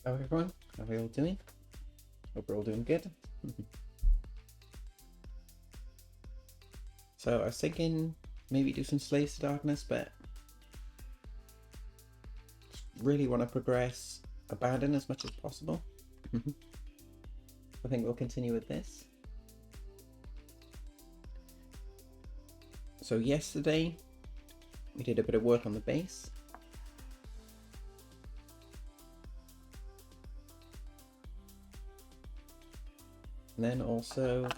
Hello everyone, how are you all doing? Hope we're all doing good. So I was thinking maybe do some Slaves to Darkness, but really want to progress Abaddon as much as possible. I think we'll continue with this. So yesterday we did a bit of work on the base. And then also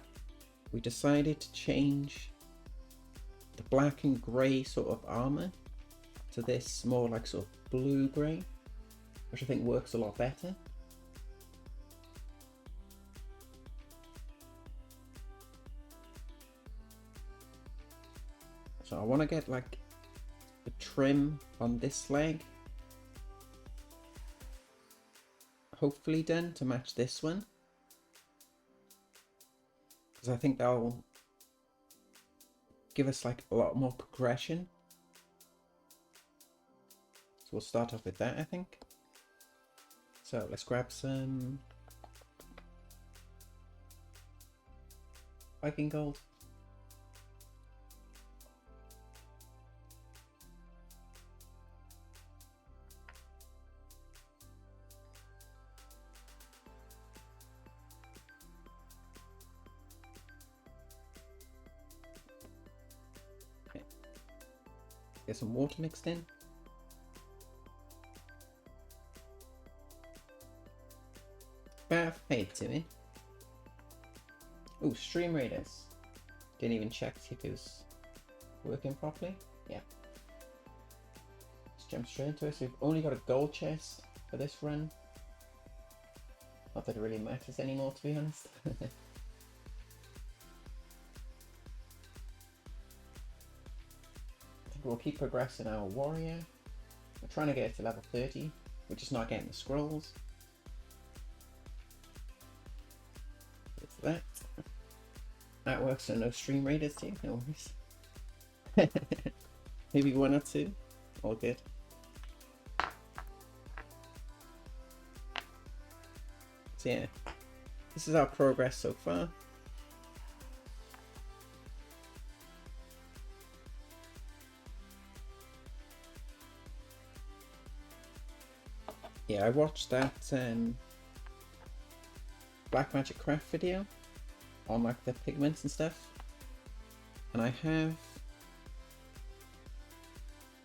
we decided to change the black and grey sort of armor to this more like sort of blue grey, which I think works a lot better. So I want to get like the trim on this leg hopefully done to match this one, because I think that'll give us like a lot more progression. So we'll start off with that, I think. So let's grab some Viking gold. Get some water mixed in. Bath paid to me. Oh, Stream Raiders. Didn't even check if it was working properly. Yeah. Let's jump straight into it. So we've only got a gold chest for this run. Not that it really matters anymore, to be honest. We'll keep progressing our warrior. We're trying to get it to level 30. We're just not getting the scrolls. It's that. That works, so no Stream Raiders too, no worries. Maybe one or two. All good. So yeah, this is our progress so far. Yeah, I watched that Black Magic Craft video on like the pigments and stuff, and I have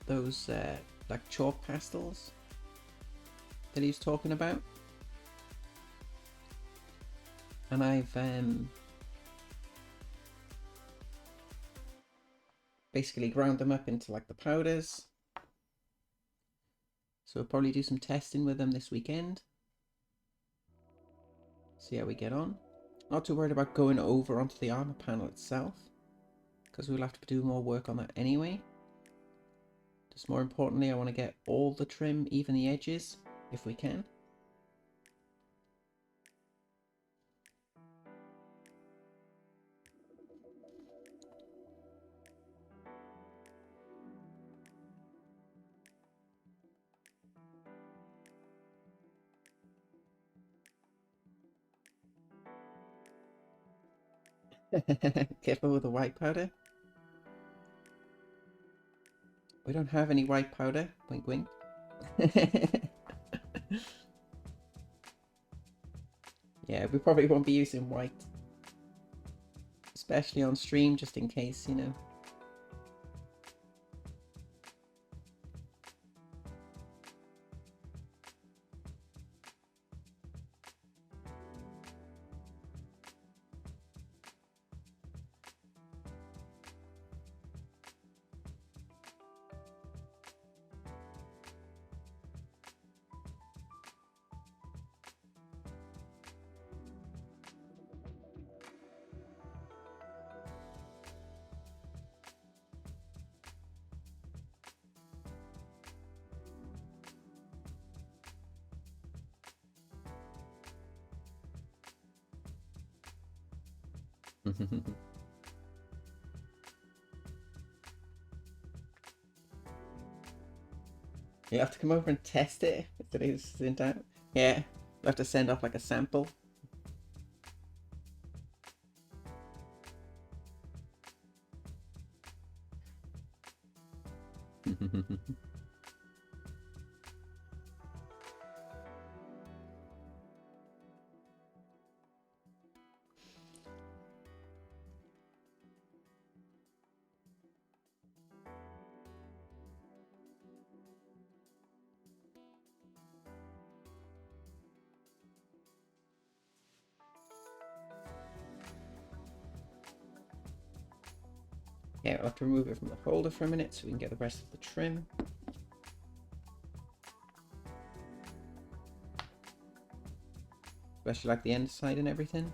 those like chalk pastels that he's talking about, and I've basically ground them up into like the powders. So we'll probably do some testing with them this weekend. See how we get on. Not too worried about going over onto the armor panel itself, because we'll have to do more work on that anyway. Just more importantly, I want to get all the trim, even the edges, if we can. Careful with the white powder. We don't have any white powder. Wink wink. Yeah, we probably won't be using white, especially on stream, just in case, you know. You have to come over and test it if it is in doubt. Yeah, have to send off like a sample. Yeah, I'll have to remove it from the holder for a minute so we can get the rest of the trim. Especially like the underside and everything.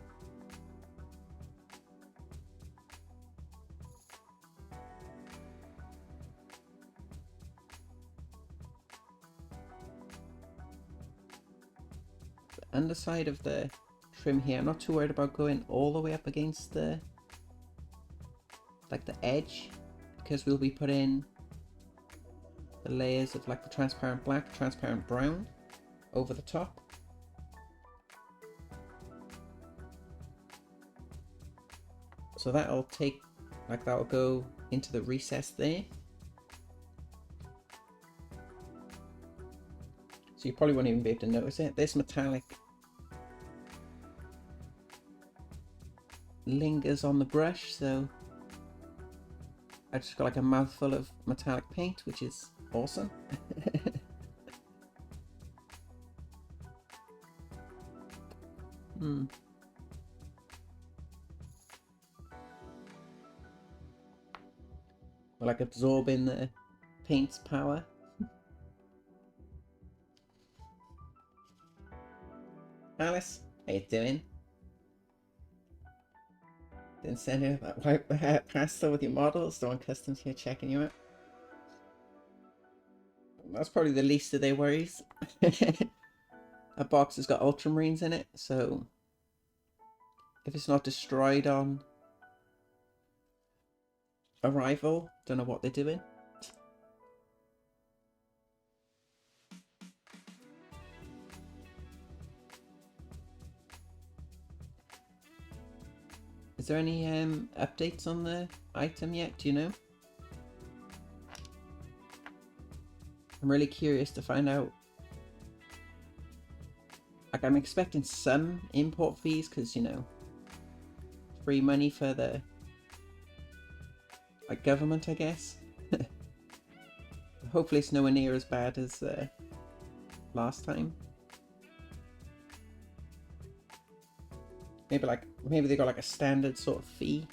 The underside of the trim here, I'm not too worried about going all the way up against the like the edge, because we'll be putting the layers of like the transparent black, transparent brown over the top. So that'll take, like that'll go into the recess there. So you probably won't even be able to notice it. This metallic lingers on the brush, so I just got like a mouthful of metallic paint, which is awesome. We're like absorbing the paint's power. Alice, how you doing? Didn't send you that white pasta with your models. Don't want customs here checking you out. That's probably the least of their worries. A box has got ultramarines in it, so if it's not destroyed on arrival, don't know what they're doing. Is there any updates on the item yet? Do you know? I'm really curious to find out. Like, I'm expecting some import fees because, you know, free money for the like government, I guess. Hopefully it's nowhere near as bad as last time. Maybe they got like a standard sort of fee.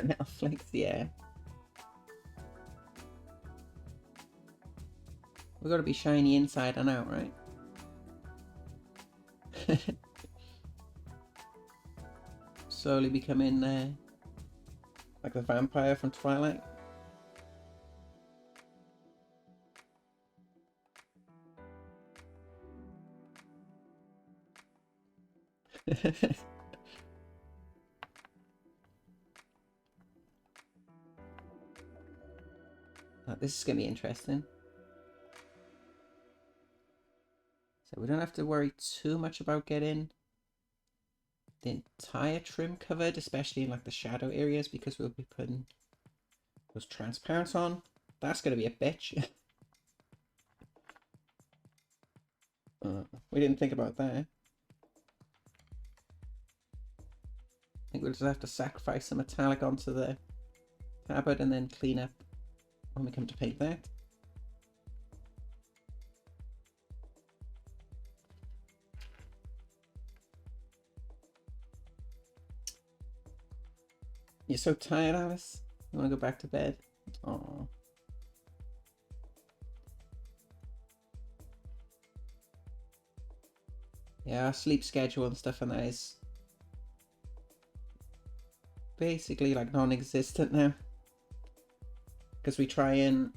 Metal flakes, yeah. We've got to be shiny inside and out, right? Slowly becoming like the vampire from Twilight. Oh, this is going to be interesting. So we don't have to worry too much about getting the entire trim covered, especially in like the shadow areas, because we'll be putting those transparents on. That's going to be a bitch. We didn't think about that. I think we'll just have to sacrifice some metallic onto the tablet and then clean up when we come to paint that. You're so tired, Alice? You want to go back to bed? Aww. Yeah, our sleep schedule and stuff and that is basically like non-existent now. because we try and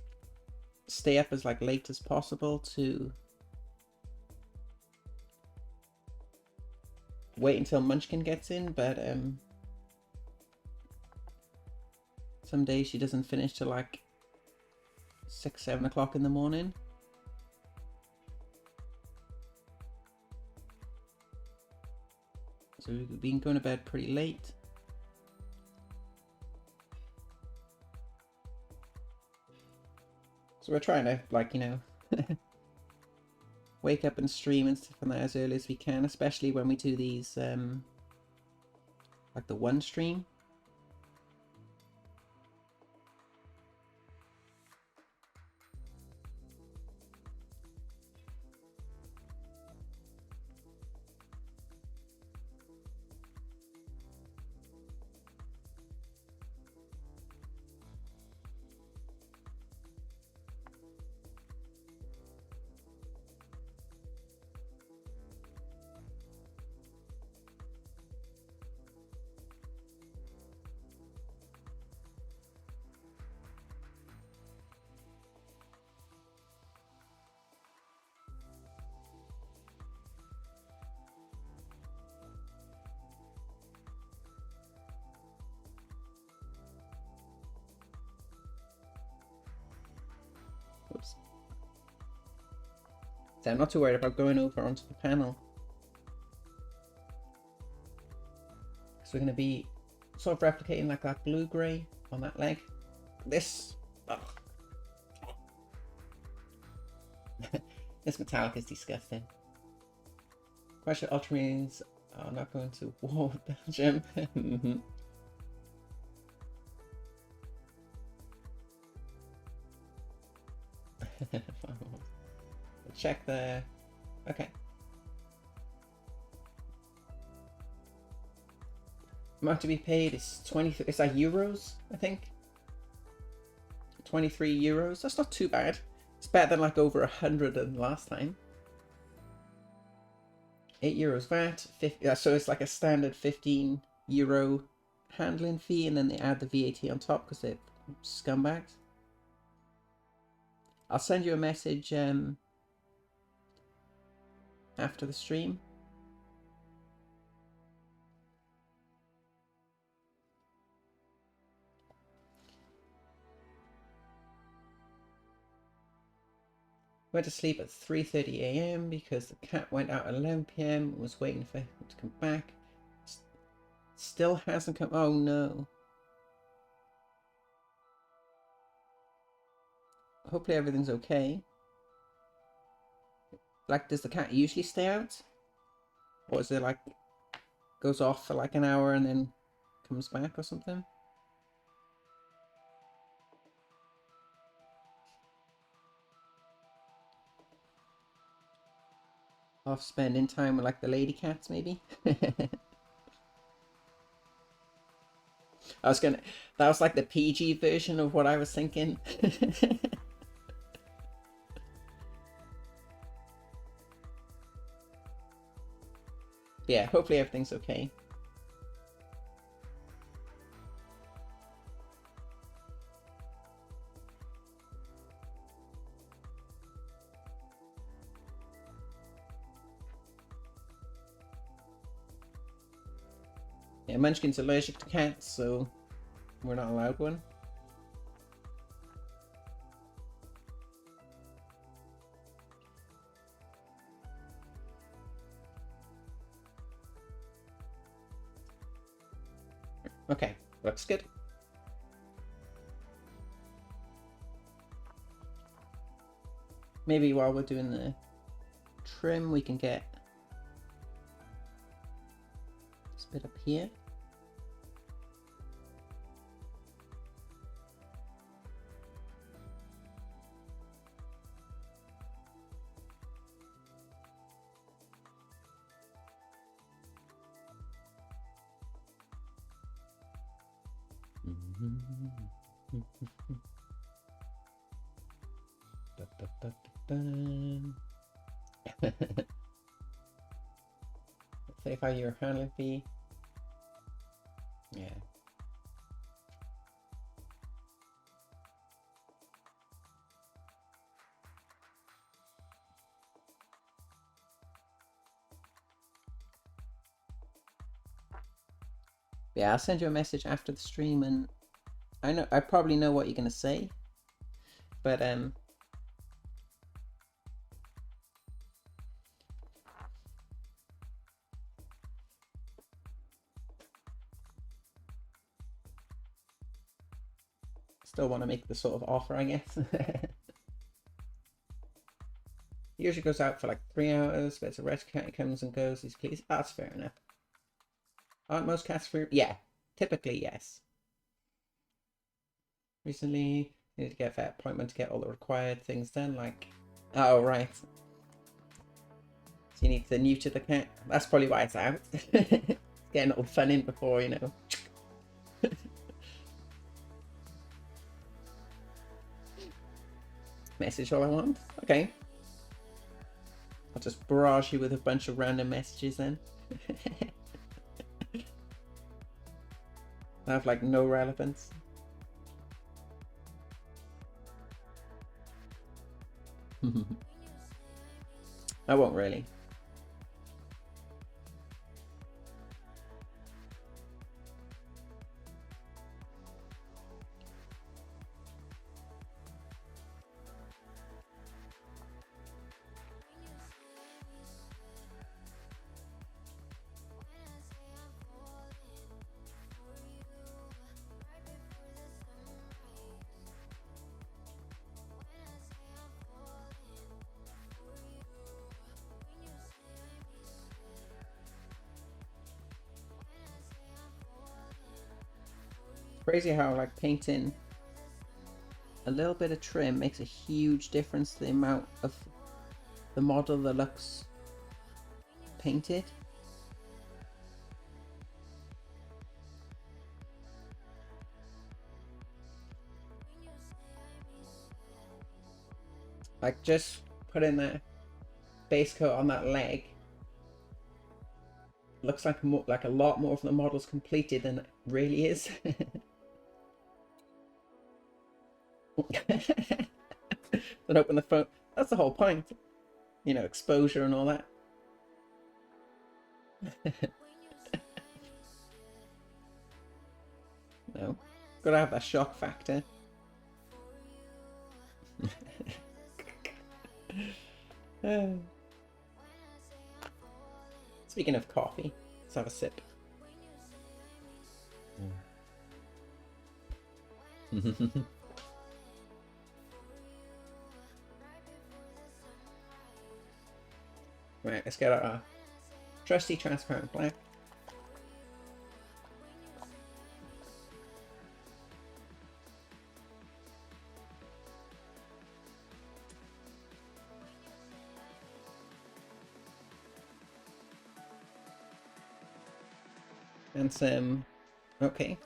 stay up as like late as possible to wait until Munchkin gets in, but some days she doesn't finish till like 6-7 o'clock in the morning. So we've been going to bed pretty late. So we're trying to, like, you know, wake up and stream and stuff like that as early as we can, especially when we do these, like the one stream. Oops. So I'm not too worried about going over onto the panel. So we're going to be sort of replicating like that blue-grey on that leg. This... Oh. This metallic is disgusting. Question: Ultramarines are not going to war with Belgium. Check there. Okay. Amount to be paid is 20. It's like euros, I think. 23 euros. That's not too bad. It's better than like over 100 than last time. 8 euros VAT. 50, so it's like a standard 15 euro handling fee, and then they add the VAT on top because they're scumbags. I'll send you a message after the stream. Went to sleep at 3:30 AM because the cat went out at 11 PM, was waiting for him to come back. Still hasn't come. Oh no. Hopefully everything's okay. Like, does the cat usually stay out? Or is it like, goes off for like an hour and then comes back or something? Off spending time with like the lady cats, maybe? I was gonna, that was like the PG version of what I was thinking. Yeah, hopefully everything's okay. Yeah, Munchkin's allergic to cats, so we're not allowed one. Okay, looks good. Maybe while we're doing the trim, we can get this bit up here. €35 handling fee. Yeah. Yeah, I'll send you a message after the stream, and I probably know what you're gonna say, but still want to make the sort of offer, I guess. Usually goes out for like 3 hours, but it's a red cat, comes and goes as please. That's fair enough. Aren't most cats free? Yeah, typically yes. Recently, you need to get that appointment to get all the required things done, like... Oh, right. So you need to neuter the cat. That's probably why it's out. Getting all fun in before, you know. Message all I want? Okay. I'll just barrage you with a bunch of random messages then. I have like no relevance. I won't really. Crazy how like painting a little bit of trim makes a huge difference to the amount of the model that looks painted. Like just putting that base coat on that leg looks like a lot more of the model's completed than it really is. Don't open the phone. That's the whole point. You know, exposure and all that. No. Gotta have that shock factor. Speaking of coffee, let's have a sip. Right, let's get our trusty transparent black. And some, okay,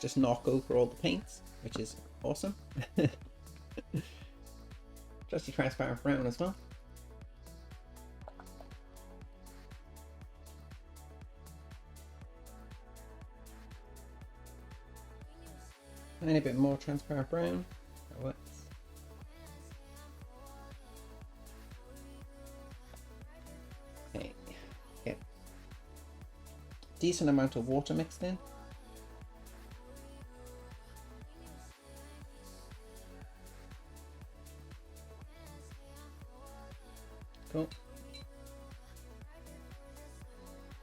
just knock over all the paints, which is awesome. Trusty transparent brown as well. Tiny bit more transparent brown. That works. Okay, get decent amount of water mixed in. Cool.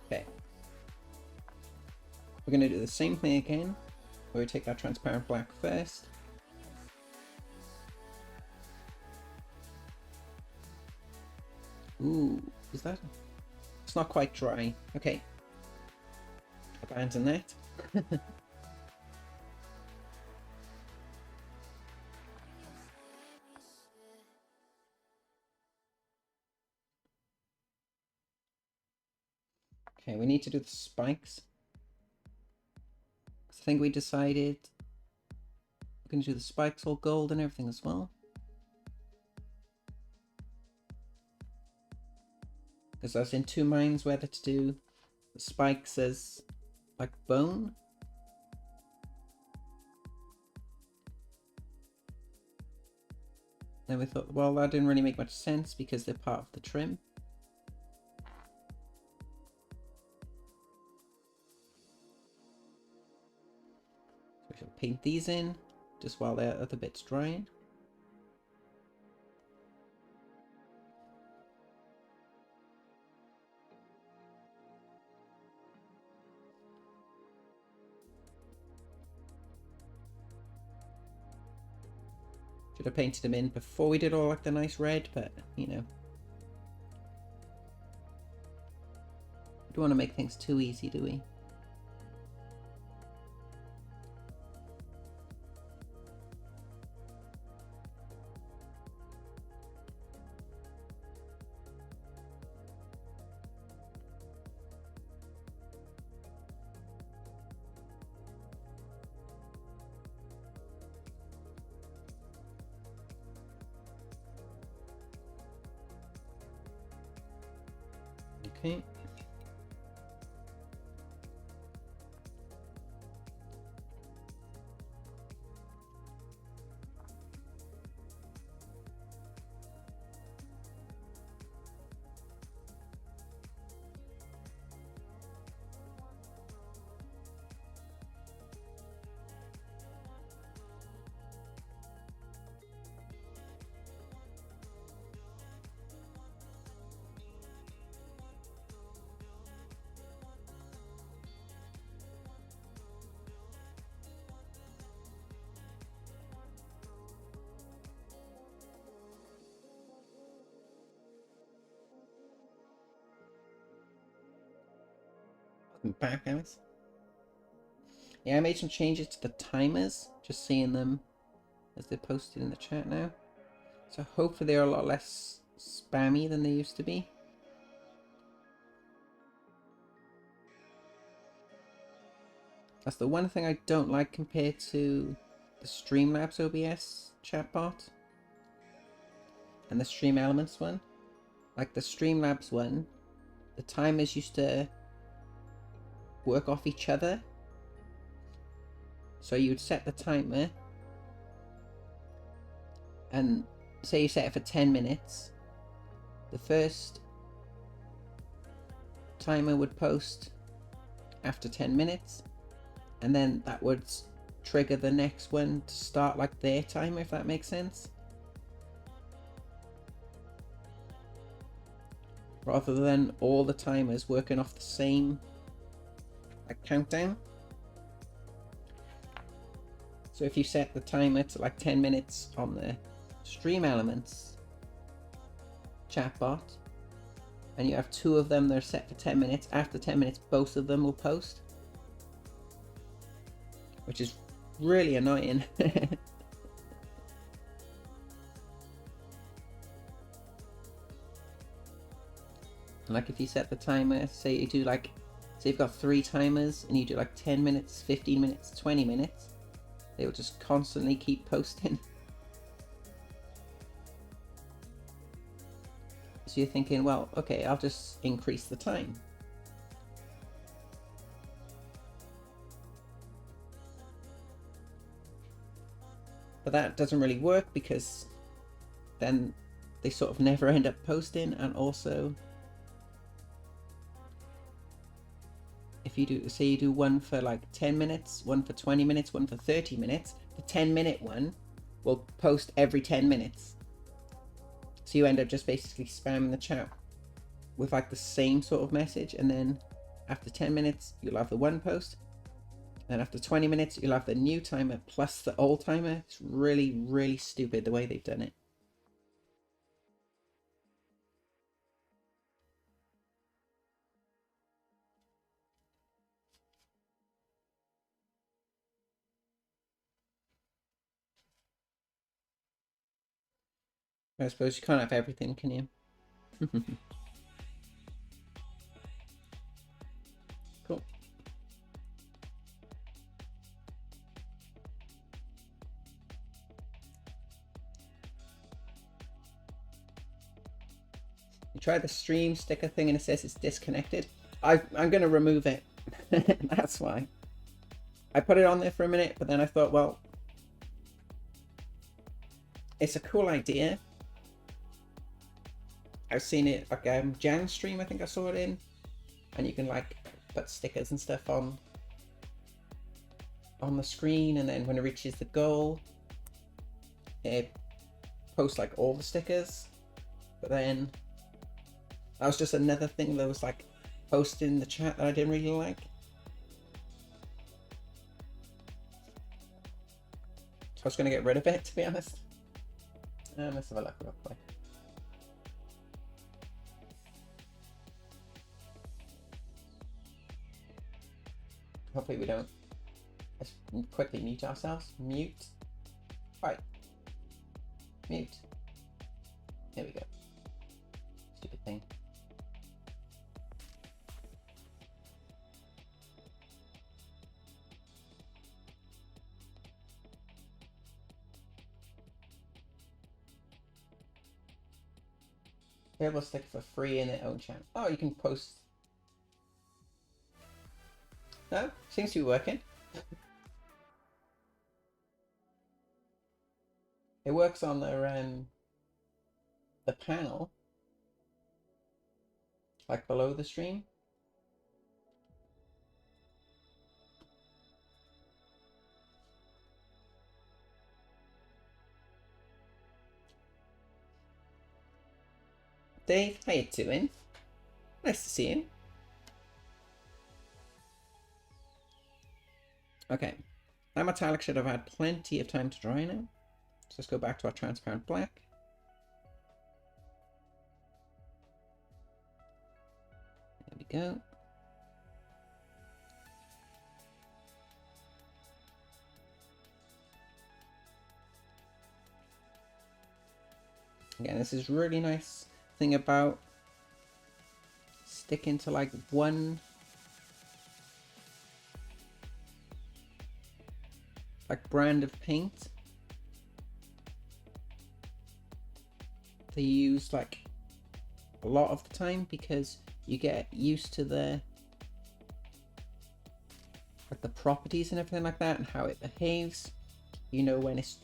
Okay. We're going to do the same thing again, where we take our transparent black first. Ooh, is that? It's not quite dry. Okay. Abandon that. Okay, we need to do the spikes. I think we decided we're going to do the spikes all gold and everything as well. Because I was in two minds whether to do the spikes as like bone. Then we thought, well, that didn't really make much sense because they're part of the trim. So paint these in just while the other bit's drying. Should have painted them in before we did all like the nice red, but you know. We don't want to make things too easy, do we? Okay. Welcome back, guys. Yeah, I made some changes to the timers, just seeing them as they're posted in the chat now. So hopefully they're a lot less spammy than they used to be. That's the one thing I don't like compared to the Streamlabs OBS chatbot and the Stream Elements one. Like the Streamlabs one, the timers used to work off each other. So you would set the timer and say you set it for 10 minutes. The first timer would post after 10 minutes and then that would trigger the next one to start like their timer, if that makes sense. Rather than all the timers working off the same like countdown. So if you set the timer to like 10 minutes on the Stream Elements chatbot and you have two of them that are set for 10 minutes, after 10 minutes both of them will post, which is really annoying. Like if you set the timer, say you do like, say you've got 3 timers and you do like 10 minutes, 15 minutes, 20 minutes, they will just constantly keep posting. So you're thinking, well, okay, I'll just increase the time. But that doesn't really work because then they sort of never end up posting, and also if you do, say you do one for like 10 minutes, one for 20 minutes, one for 30 minutes, the 10-minute one will post every 10 minutes. So you end up just basically spamming the chat with like the same sort of message, and then after 10 minutes you'll have the one post, and after 20 minutes you'll have the new timer plus the old timer. It's really, really stupid the way they've done it. I suppose you can't have everything, can you? Cool. You try the stream sticker thing and it says it's disconnected. I'm going to remove it. That's why. I put it on there for a minute, but then I thought, well, it's a cool idea. I've seen it like Jan stream, I think I saw it in, and you can like put stickers and stuff on on the screen, and then when it reaches the goal, it posts like all the stickers. But then that was just another thing that was like posted in the chat that I didn't really like. So I was going to get rid of it, to be honest. Let's have a look real quick. Hopefully we don't. Let's quickly mute ourselves. Mute. Right. Mute. There we go. Stupid thing. Able to stick for free in their own channel. Oh, you can post. No, seems to be working. It works on the panel, like below the stream. Dave, how you doing? Nice to see you. Okay, that metallic should have had plenty of time to dry now. So let's go back to our transparent black. There we go. Again, this is really nice thing about sticking to like one like brand of paint. They use like a lot of the time because you get used to the like the properties and everything like that and how it behaves. You know when it's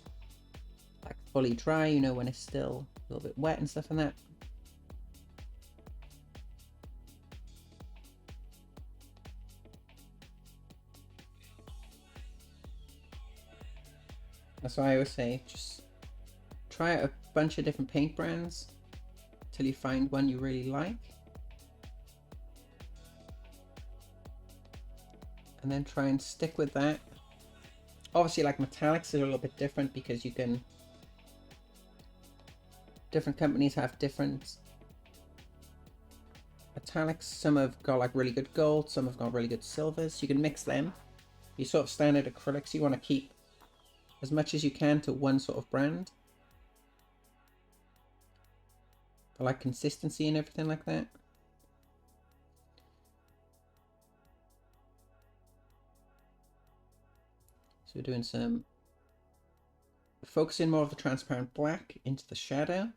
like fully dry, you know when it's still a little bit wet and stuff like that. That's why I always say, just try out a bunch of different paint brands till you find one you really like. And then try and stick with that. Obviously, like metallics are a little bit different because you can, different companies have different metallics. Some have got like really good gold, some have got really good silvers. You can mix them. Your sort of standard acrylics, you want to keep as much as you can to one sort of brand. For like consistency and everything like that. So we're doing some focusing more of the transparent black into the shadow,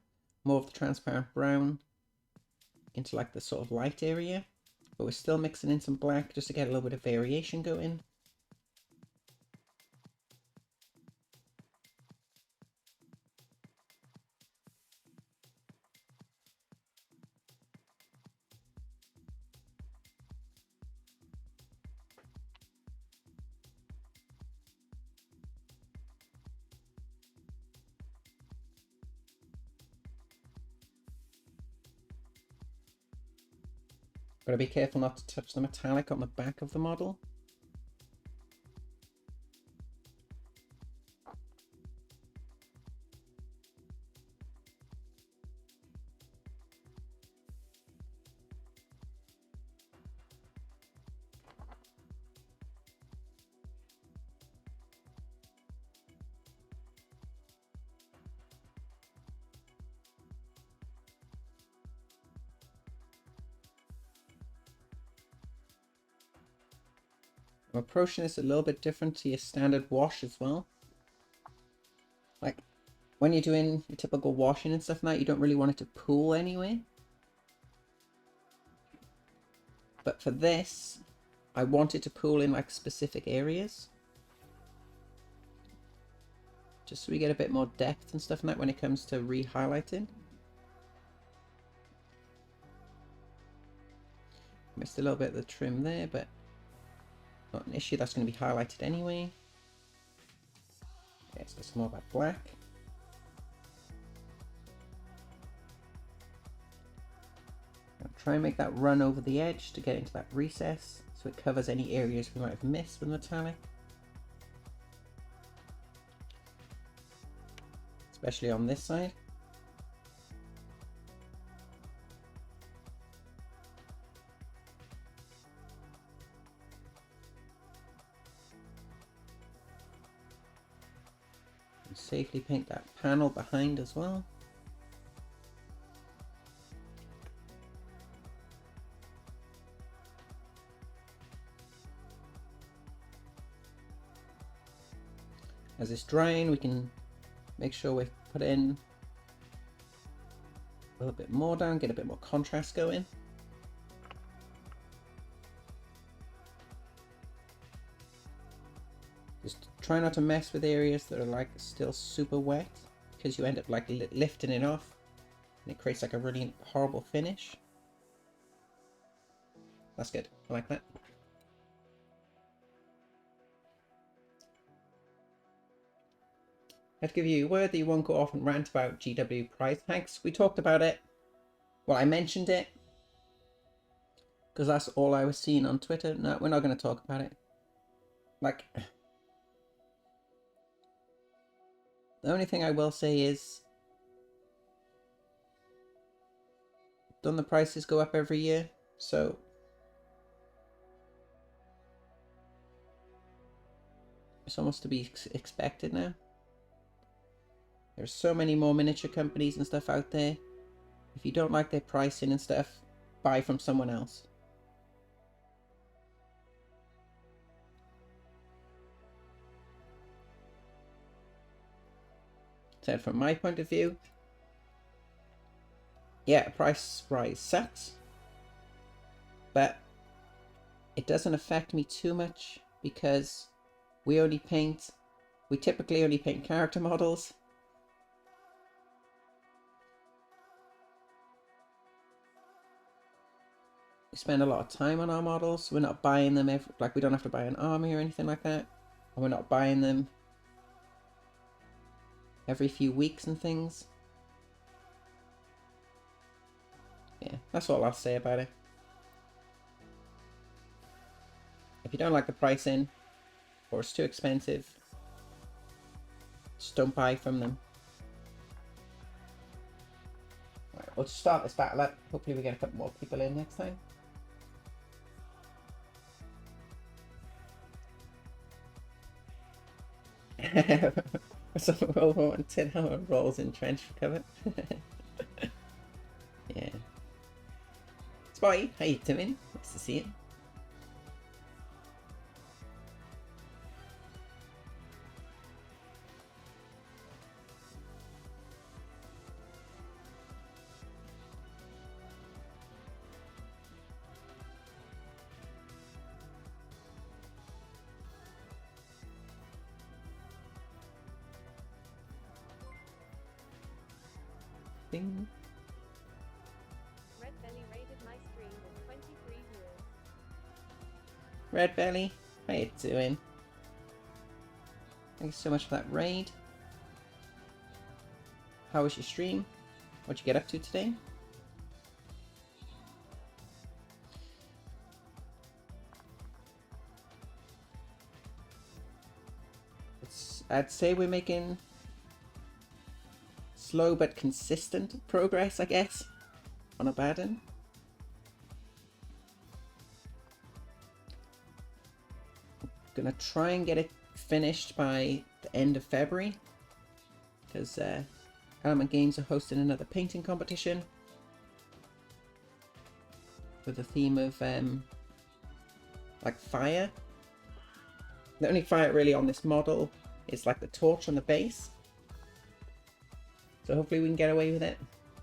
more of the transparent brown into like the sort of light area, but we're still mixing in some black just to get a little bit of variation going. Gotta be careful not to touch the metallic on the back of the model. I'm approaching this a little bit different to your standard wash as well. Like when you're doing your typical washing and stuff like that, you don't really want it to pool anyway. But for this, I want it to pool in like specific areas. Just so we get a bit more depth and stuff like that when it comes to re-highlighting. Missed a little bit of the trim there, but not an issue, that's going to be highlighted anyway. Okay, so some more about black. I'll try and make that run over the edge to get into that recess, so it covers any areas we might have missed with metallic. Especially on this side. And safely paint that panel behind as well. As it's drying, we can make sure we put in a little bit more down, get a bit more contrast going. Just try not to mess with areas that are like still super wet, because you end up like lifting it off and it creates like a really horrible finish. That's good, I like that. I have to give you a word that you won't go off and rant about GW price hikes. We talked about it. Well, I mentioned it because that's all I was seeing on Twitter. No, we're not going to talk about it. Like, the only thing I will say is, don't the prices go up every year? So it's almost to be expected now. There's so many more miniature companies and stuff out there. If you don't like their pricing and stuff, buy from someone else. So from my point of view, yeah, price rise sucks, but it doesn't affect me too much because we typically only paint character models. We spend a lot of time on our models. We're not buying them like we don't have to buy an army or anything like that. And we're not buying them every few weeks and things. Yeah, that's all I'll say about it. If you don't like the pricing or it's too expensive, just don't buy from them. Alright, we'll start this battle up. Hopefully we get a couple more people in next time. So over 10 hour rolls in trench for cover. Yeah. Spotty, how you doing? Nice to see you. Bing. Red Belly raided my stream with 23 viewers. Red Belly, how you doing? Thank you so much for that raid. How was your stream? What'd you get up to today? I'd say we're making slow but consistent progress, I guess, on Abaddon. Gonna try and get it finished by the end of February, because Element Games are hosting another painting competition with the theme of like fire. The only fire really on this model is like the torch on the base. So hopefully we can get away with it.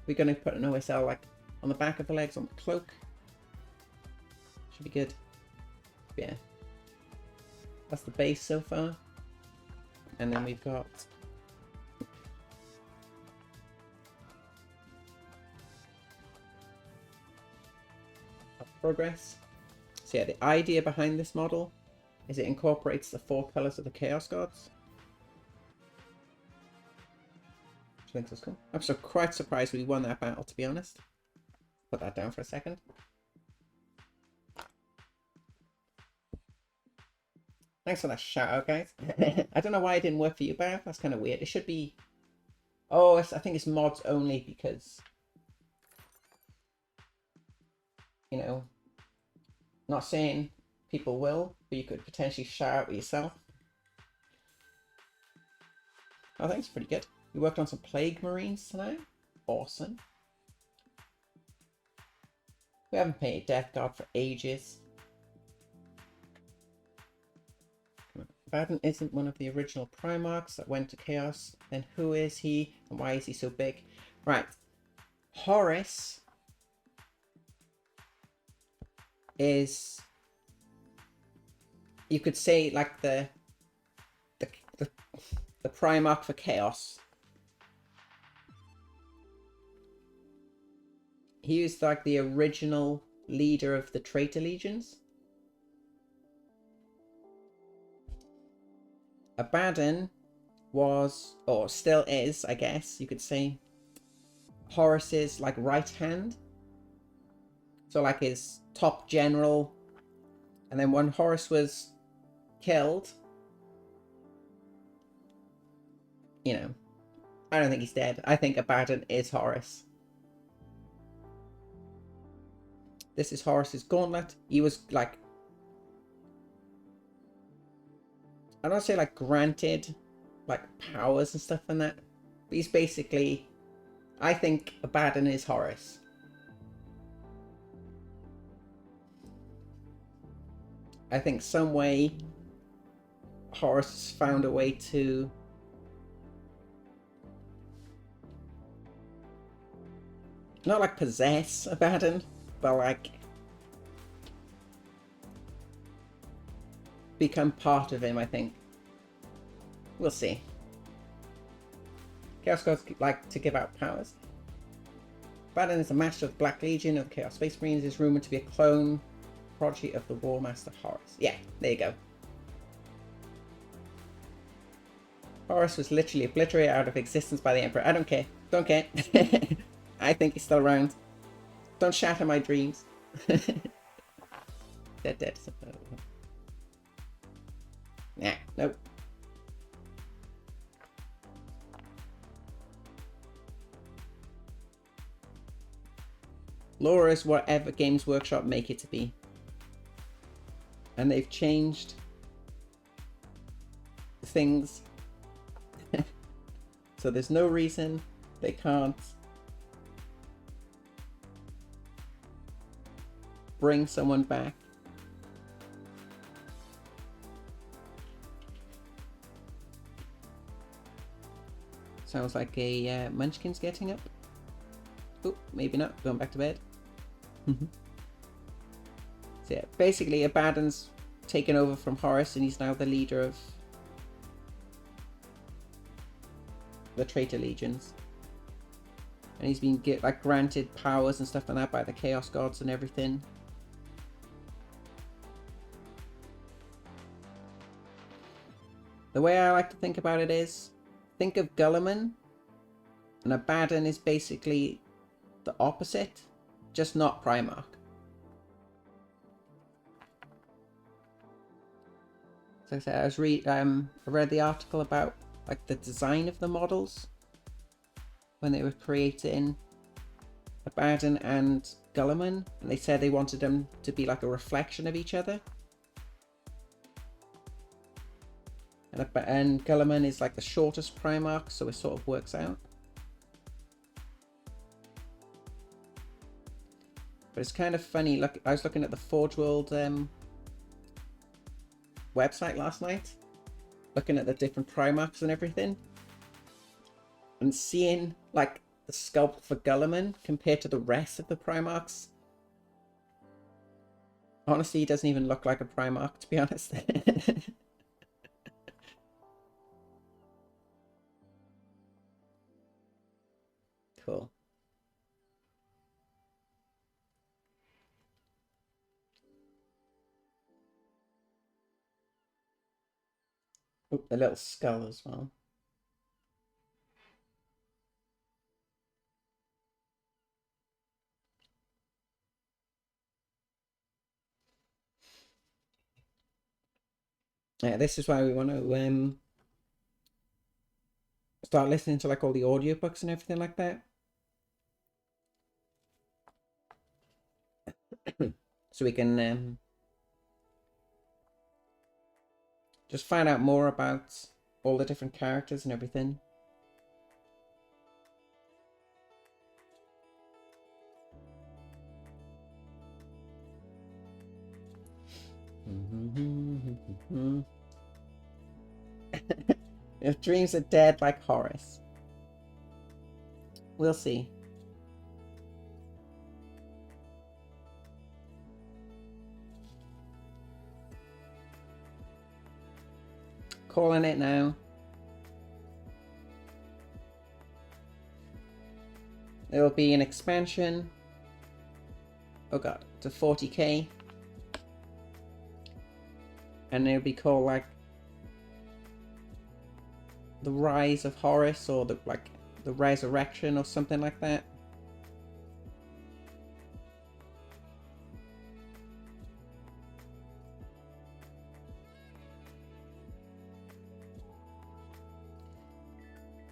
We're going to put an OSL like on the back of the legs on the cloak. Should be good. But yeah. That's the base so far. And then we've got progress. So yeah, the idea behind this model is it incorporates the 4 colors of the Chaos Gods. think that's cool. I'm so quite surprised we won that battle, to be honest. Put that down for a second. Thanks for that shout out, guys. I don't know why it didn't work for you, Bav. That's kind of weird. It should be... Oh, I think it's mods only because... You know... Not saying people will, but you could potentially shout out yourself. Oh, thanks. Pretty good. We worked on some Plague Marines tonight. Awesome. We haven't painted Death Guard for ages. Abaddon isn't one of the original Primarchs that went to Chaos. Then who is he and why is he so big? Right. Horus is, you could say, like the Primarch for Chaos. He was like the original leader of the Traitor Legions. Abaddon was, or still is, I guess you could say, Horus's like right hand. So like his top general. And then when Horus was killed, you know, I don't think he's dead. I think Abaddon is Horus. This is Horus's gauntlet. He was like, I don't say like granted like powers and stuff and that, but he's basically, I think Abaddon is Horus. I think some way Horus has found a way to not like possess Abaddon, but like become part of him, I think. We'll see. Chaos Gods like to give out powers. Abaddon is a master of the Black Legion of Chaos Space Marines, is rumoured to be a clone prodigy of the War Master Horus. Yeah, there you go. Horus was literally obliterated out of existence by the Emperor. I don't care. Don't care. I think he's still around. Don't shatter my dreams. Dead. Nah, nope. Lore is whatever Games Workshop make it to be. And they've changed things. So there's no reason they can't bring someone back. Sounds like a Munchkin's getting up. Oh, maybe not. Going back to bed. So yeah, basically Abaddon's taken over from Horus and he's now the leader of the Traitor Legions. And he's been granted powers and stuff like that by the Chaos Gods and everything. The way I like to think about it is, think of Gulliman, and Abaddon is basically the opposite, just not Primarch. So I said, I read the article about like the design of the models when they were creating Abaddon and Gulliman, and they said they wanted them to be like a reflection of each other. And Gulliman is like the shortest Primarch, so it sort of works out. But it's kind of funny. Look, I was looking at the Forge World website last night, looking at the different Primarchs and everything, and seeing like the sculpt for Gulliman compared to the rest of the Primarchs. Honestly, he doesn't even look like a Primarch, to be honest. Cool. Oh, the little skull as well. Yeah, this is why we want to start listening to like all the audiobooks and everything like that. So we can just find out more about all the different characters and everything. If dreams are dead like Horace. We'll see. Calling it now. There will be an expansion. Oh god, to 40k. And it'll be called like the Rise of Horus, or the Resurrection, or something like that.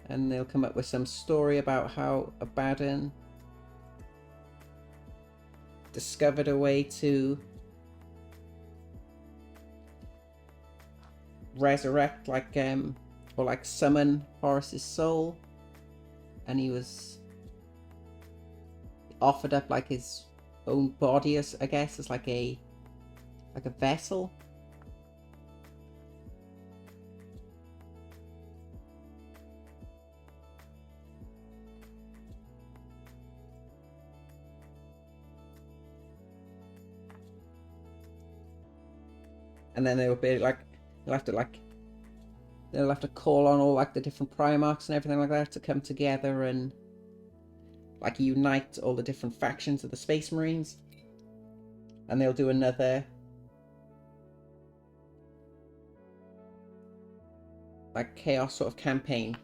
And they'll come up with some story about how Abaddon discovered a way to resurrect, like or like summon Horus's soul, and he was offered up like his own body, as I guess, as like a vessel. And then they'll be like, they'll have to call on all like the different Primarchs and everything like that to come together and like unite all the different factions of the Space Marines. And they'll do another like chaos sort of campaign.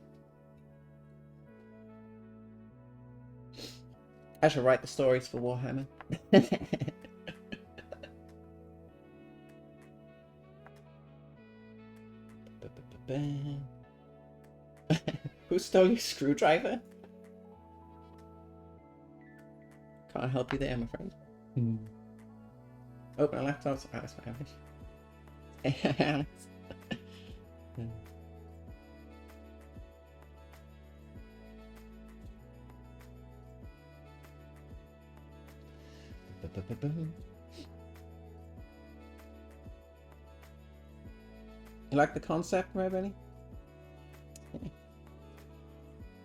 I should write the stories for Warhammer. Who stole your screwdriver? Can't help you there, my friend. Open a laptop. Oh, that's my Alex. Alex. You like the concept, Rebelly?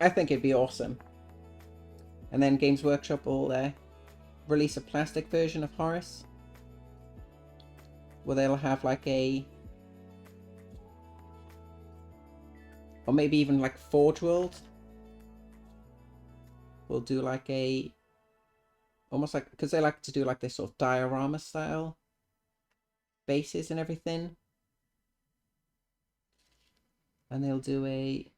I think it'd be awesome. And then Games Workshop will release a plastic version of Horus, where they'll have like or maybe even like Forge World. We'll do like almost like, because they like to do like this sort of diorama style bases and everything. And they'll do a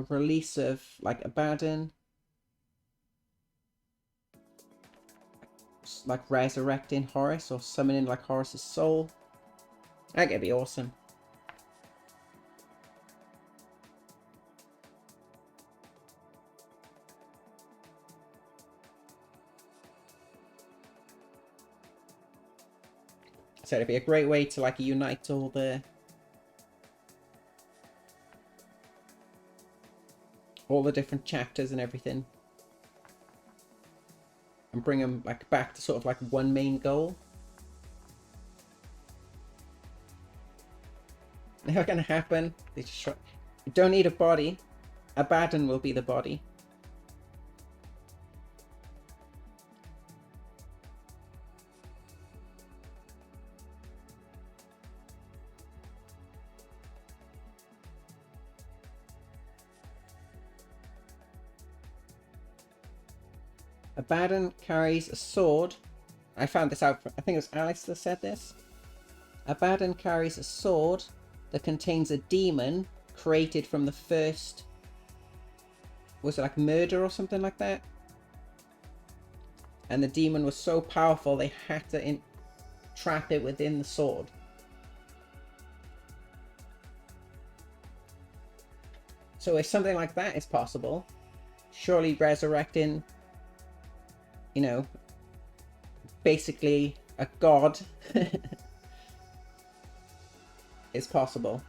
release of like Abaddon, like resurrecting Horus or summoning like Horus's soul. That could be awesome. So it'd be a great way to like unite all the different chapters and everything, and bring them like back to sort of like one main goal. Never gonna happen. They just try. You don't need a body. Abaddon will be the body. Abaddon carries a sword. I found this out, I think it was Alex that said this. Abaddon carries a sword that contains a demon created from the first, was it like murder or something like that? And the demon was so powerful they had to trap it within the sword. So if something like that is possible, surely resurrecting, you know, basically a god is possible.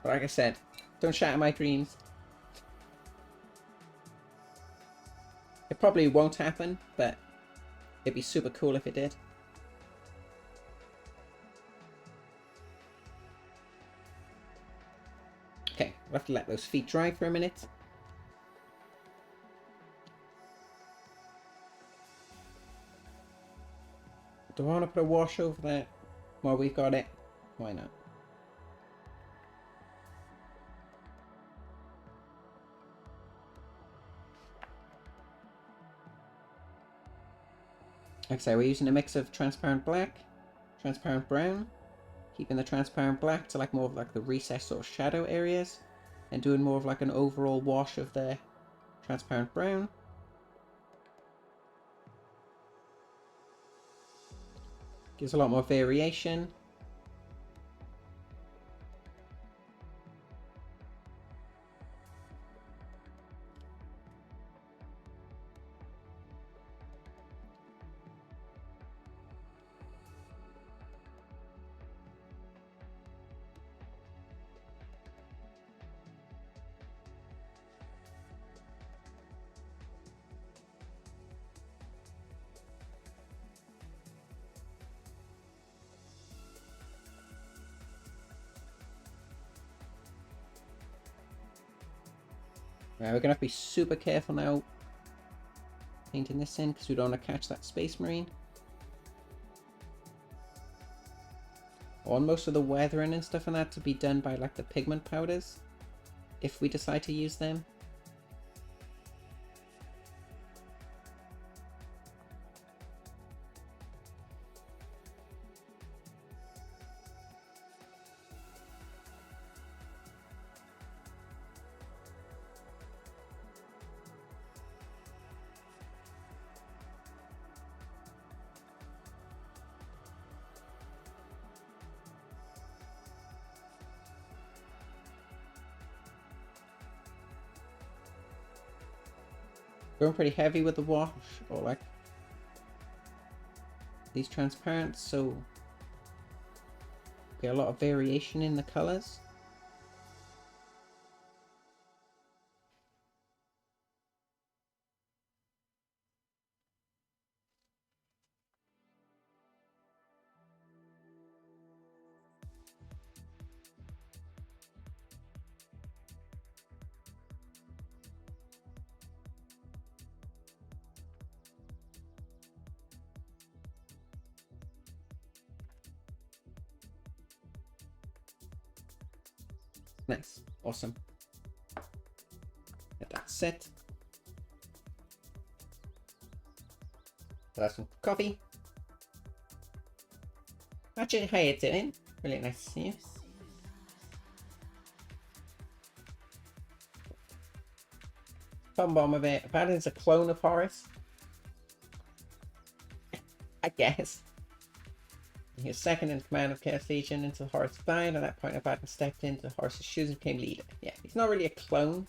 But like I said, don't shatter my dreams. It probably won't happen, but it'd be super cool if it did. Okay, we'll have to let those feet dry for a minute. Do I want to put a wash over that while we've got it? Why not? Like I say, we're using a mix of transparent black, transparent brown, keeping the transparent black to like more of like the recessed sort of shadow areas, and doing more of like an overall wash of the transparent brown. Gives a lot more variation. Right, we're gonna have to be super careful now painting this in because we don't want to catch that Space Marine. I want most of the weathering and stuff and that to be done by like the pigment powders, if we decide to use them. Going pretty heavy with the wash, or like these transparents, so get a lot of variation in the colors. Nice, awesome. Get that set. That's some coffee. Actually, how you doing? Really nice to see you. Fun bomb of it. Abaddon's a clone of Horus. I guess. He was second in command of Chaos Legion until Horus died. At that point, Abaddon stepped into Horus' shoes and became leader. Yeah, he's not really a clone.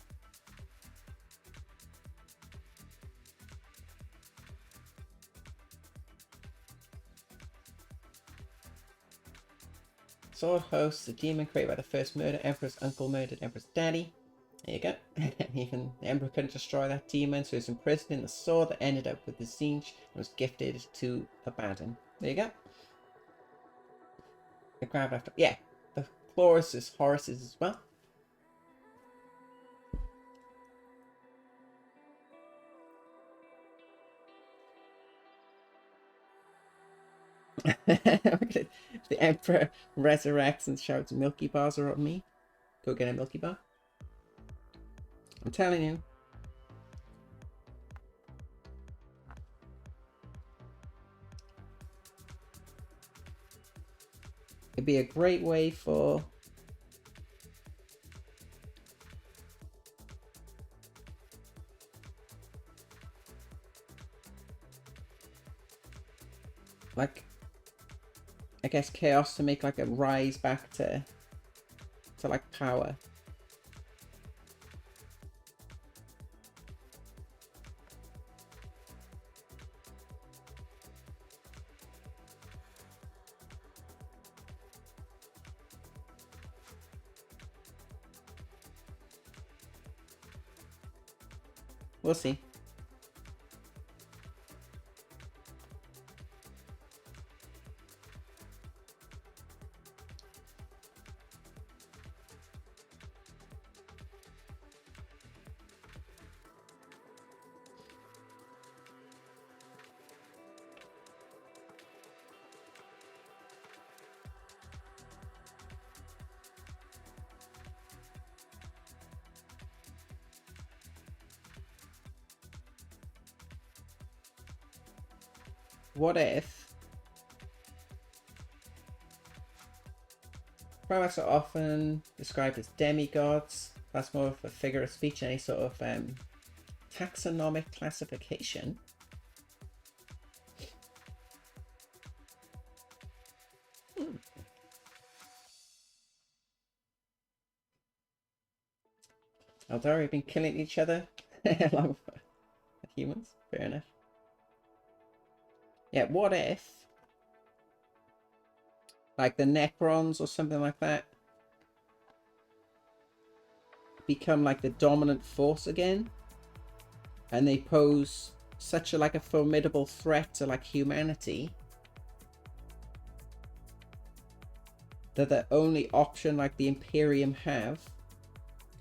Sword hosts a demon created by the first murder Emperor's uncle murdered Emperor's daddy. There you go. Even the Emperor couldn't destroy that demon, so he was imprisoned in the sword that ended up with the Zinj and was gifted to Abaddon. There you go. The grab after. Yeah, the claws is Horus's as well. If the Emperor resurrects and shouts Milky Bars are on me, go get a Milky Bar. I'm telling you. It'd be a great way for like, I guess chaos to make like a rise back to like power. We'll see. What if primarchs are often described as demigods? That's more of a figure of speech, any sort of taxonomic classification. Although we've been killing each other along with humans. Fair enough. Yeah, what if like the Necrons or something like that become like the dominant force again, and they pose such a like a formidable threat to like humanity that the only option like the Imperium have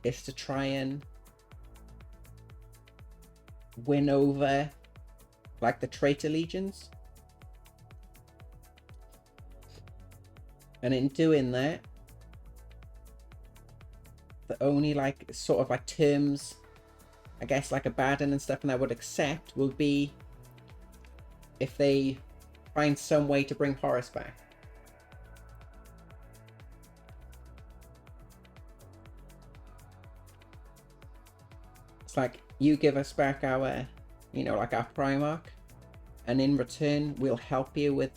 is to try and win over like the traitor legions. And in doing that, the only like sort of like terms, I guess like Abaddon and stuff and that would accept will be if they find some way to bring Horus back. It's like, you give us back our, you know, like our Primarch, and in return we'll help you with,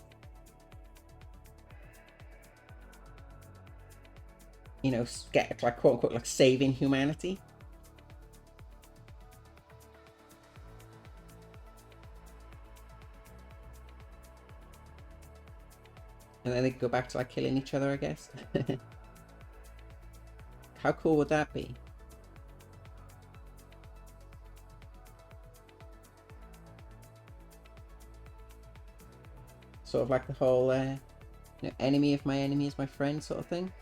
you know, get like quote unquote like saving humanity. And then they go back to like killing each other, I guess. How cool would that be? Sort of like the whole you know, enemy of my enemy is my friend sort of thing.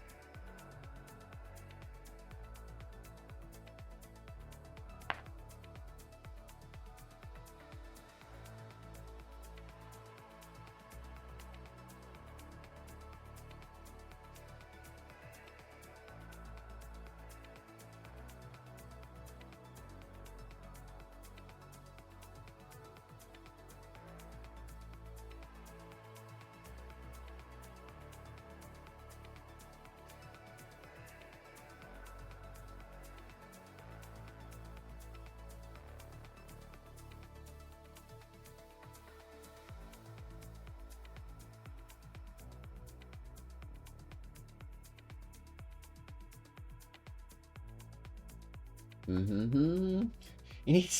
You need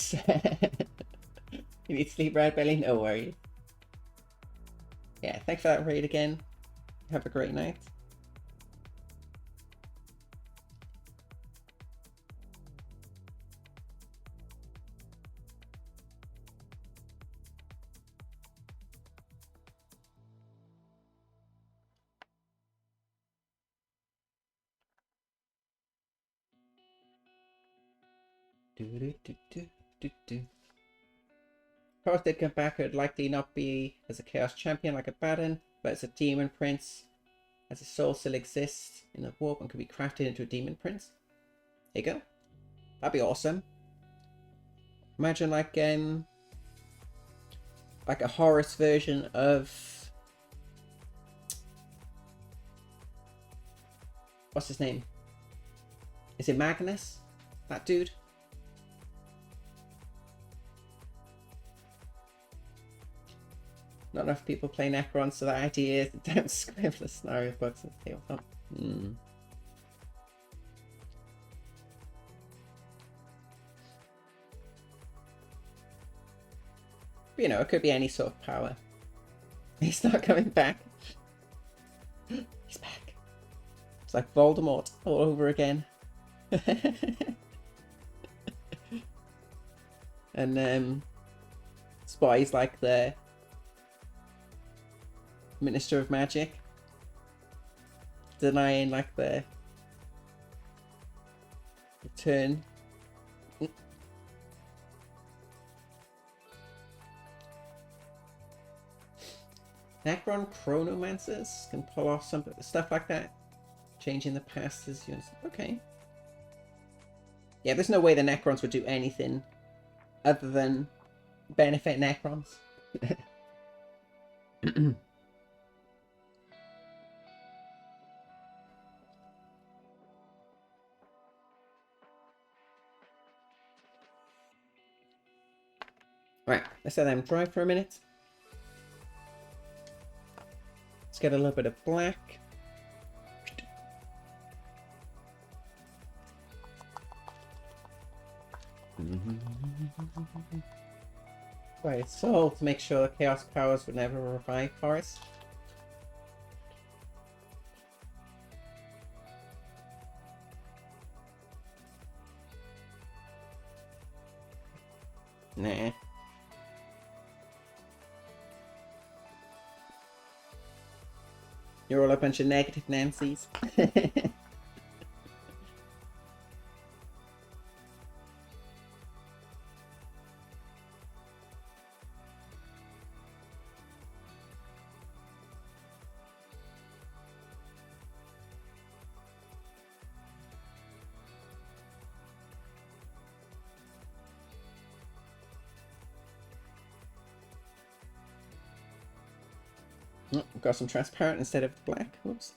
you need sleep, Red Belly? No worries. Yeah, thanks for that raid again. Have a great night. Horus did come back, it would likely not be as a Chaos Champion like Abaddon, but as a Demon Prince, as his soul still exists in the warp and could be crafted into a Demon Prince. There you go. That'd be awesome. Imagine like a Horus version of, what's his name? Is it Magnus? That dude? Not enough people play Necrons, so the idea is to don't scribble the scenario bugs in the tabletop. But, you know, it could be any sort of power. He's not coming back. He's back. It's like Voldemort all over again. And Spy's like the Minister of Magic, denying like the return. Necron Chronomancers can pull off some stuff like that. Changing the past is okay. Yeah, there's no way the Necrons would do anything other than benefit Necrons. Right, let's let them dry for a minute. Let's get a little bit of black. Right, so to make sure the Chaos Powers would never revive Forest. Nah. You're all a bunch of negative Nancys. Oh, got some transparent instead of black. Whoops.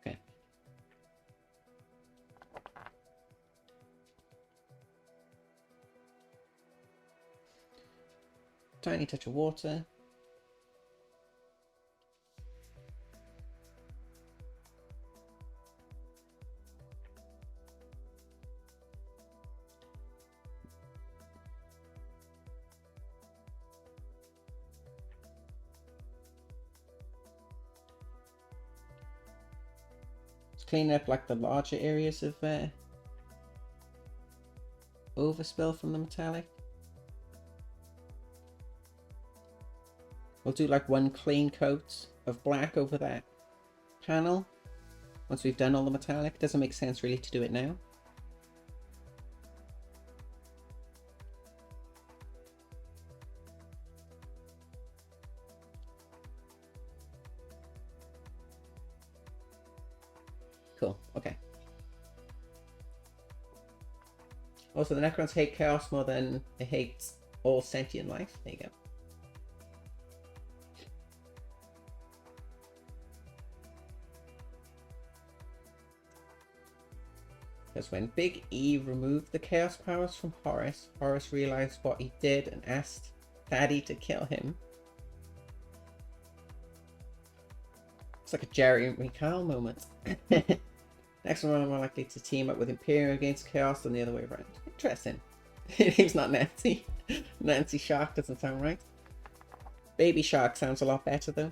Okay. Tiny touch of water. Clean up like the larger areas of overspill from the metallic. We'll do like one clean coat of black over that panel once we've done all the metallic. Doesn't make sense really to do it now. Cool, okay. Also, the Necrons hate chaos more than they hate all sentient life. There you go. Because when Big E removed the chaos powers from Horus, Horus realized what he did and asked Daddy to kill him. It's like a Jerry and Mikhail moment. Next one, more likely to team up with Imperium against Chaos than the other way around. Interesting. Her name's not Nancy. Nancy Shark doesn't sound right. Baby Shark sounds a lot better though.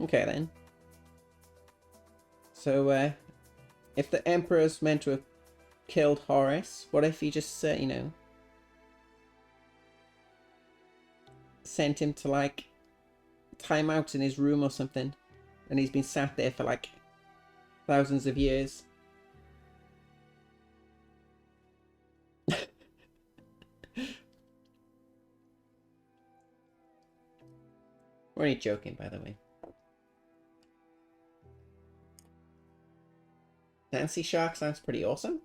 Okay then. So, if the Emperor's meant to have killed Horus, what if he just, you know, sent him to, like, time out in his room or something, and he's been sat there for, like, thousands of years? We're only joking, by the way. Nancy Shark sounds pretty awesome.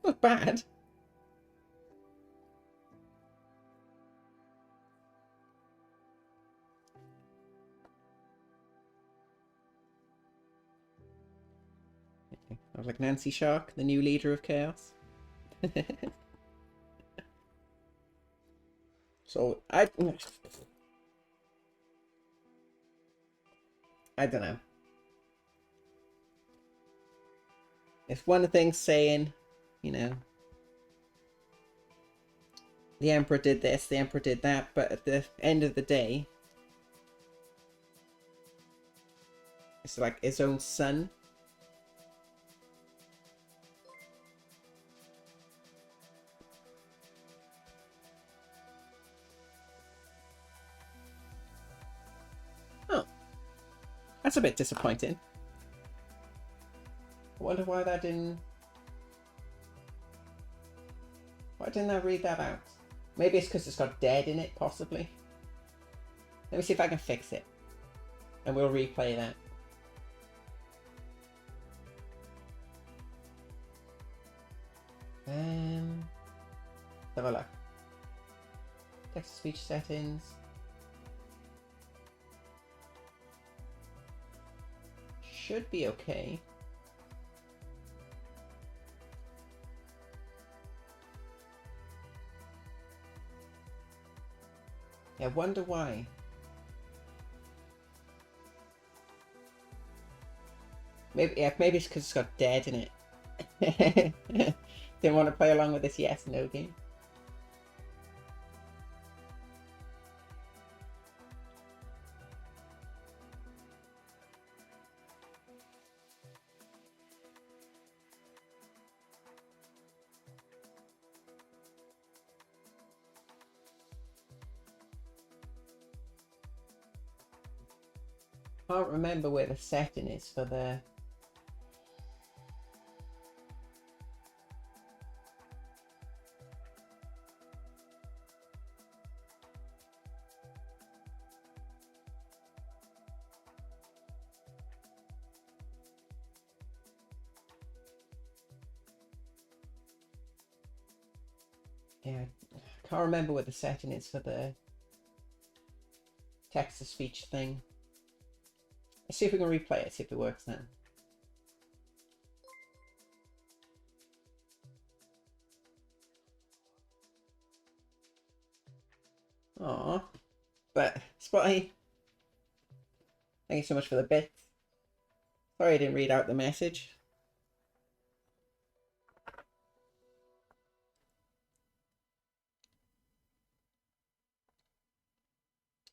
Not bad. I was like, Nancy Shark, the new leader of Chaos. So, I don't know. It's one thing saying, you know, the Emperor did this, the Emperor did that, but at the end of the day, it's like his own son. Oh, that's a bit disappointing. I wonder why that didn't... Why didn't I read that out? Maybe it's because it's got dead in it, possibly. Let me see if I can fix it. And we'll replay that. Let's have a look. Text-to-speech settings. Should be okay. I wonder why. Maybe it's because it's got dead in it. Didn't want to play along with this yes/no game. Can't remember where the setting is for the... Yeah, I can't remember where the setting is for the text-to-speech thing. Let's see if we can replay it, see if it works now. Aww. But, Spotty, thank you so much for the bit. Sorry I didn't read out the message.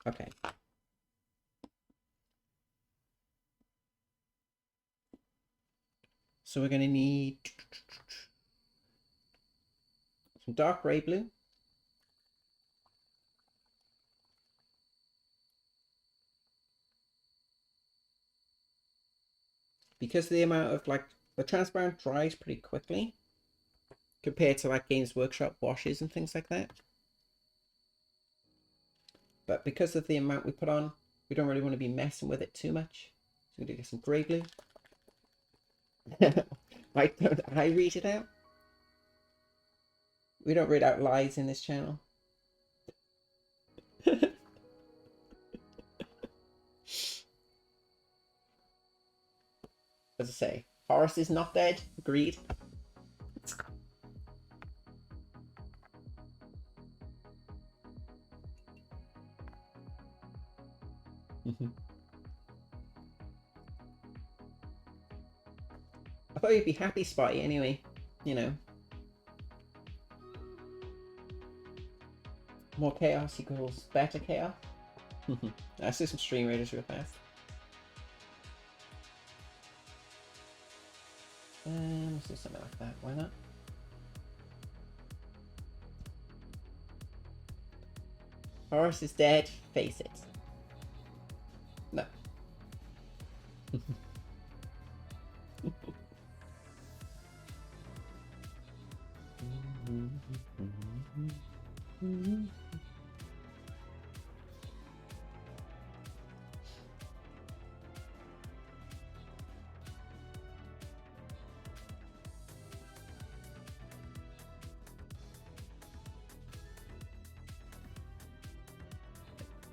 Okay. So we're going to need some dark grey blue. Because of the amount of, like, the transparent dries pretty quickly compared to, like, Games Workshop washes and things like that. But because of the amount we put on, we don't really want to be messing with it too much. So we're going to get some grey blue. Why don't I read it out? We don't read out lies in this channel. As I say, Horus is not dead. Agreed. thought you'd be happy, Spotty, anyway. You know. More chaos equals better chaos. Let's do some stream raiders real fast. Let's do something like that. Why not? Horus is dead. Face it. No.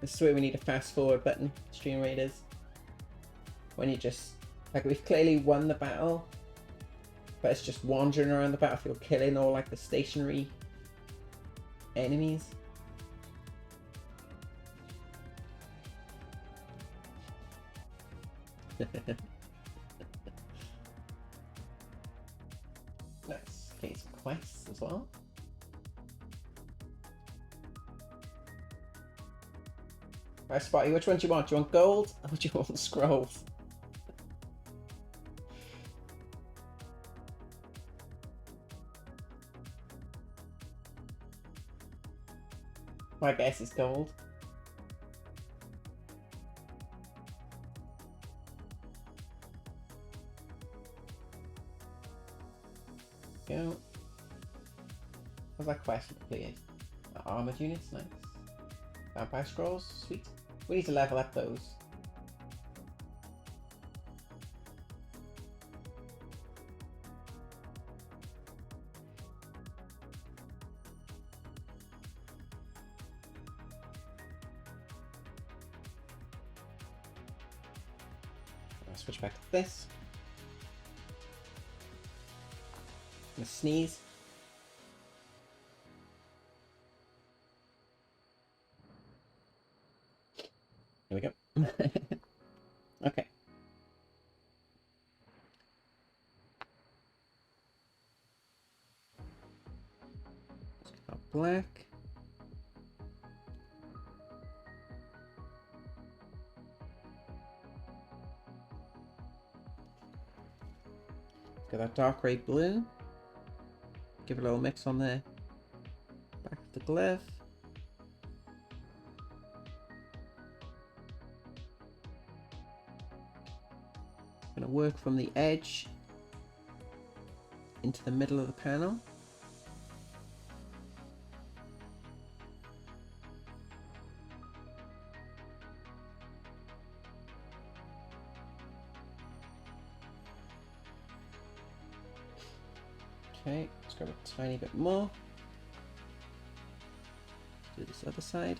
This is where we need a fast forward button, stream raiders. When you just, like, we've clearly won the battle, but it's just wandering around the battlefield killing all like the stationary enemies. Nice. Okay, some quests as well. Right, Spotty, which one do you want? Do you want gold or do you want scrolls? My guess is gold. Go. How's that quest completed? Armored units, nice. Vampire scrolls, sweet. We need to level up those. I'll switch back to this. I'm gonna sneeze. Here we go. Okay. Let's get our black. Get that dark gray blue. Give it a little mix on there. Back of the glove. Going to work from the edge into the middle of the panel. Okay, let's grab a tiny bit more. Do this other side.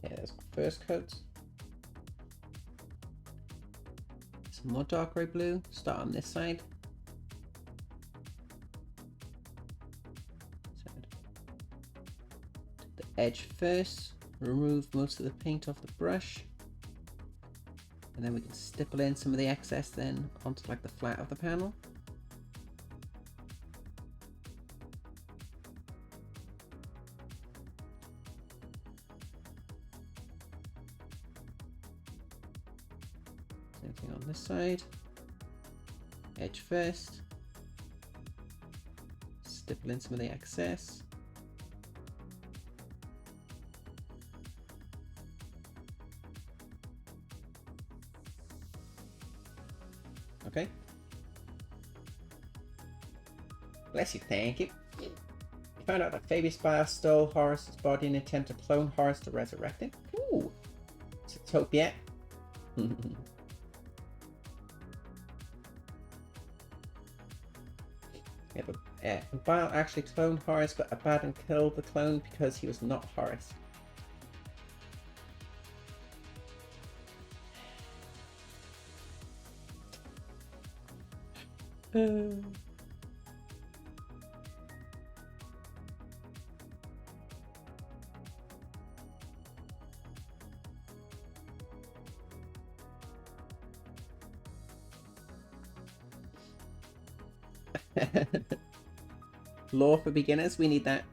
Okay, there's my first coat. Some more dark gray blue. Start on this side. The edge first. Remove most of the paint off the brush. And then we can stipple in some of the excess then onto like the flat of the panel. Same thing on this side. Edge first. Stipple in some of the excess. Okay. Bless you, thank you. You found out that Fabius Bias stole Horus's body in an attempt to clone Horus to resurrect him. Ooh. It's a Topia. Yeah, but Bile actually cloned Horus, but Abaddon killed the clone because he was not Horus. Lore for beginners, we need that.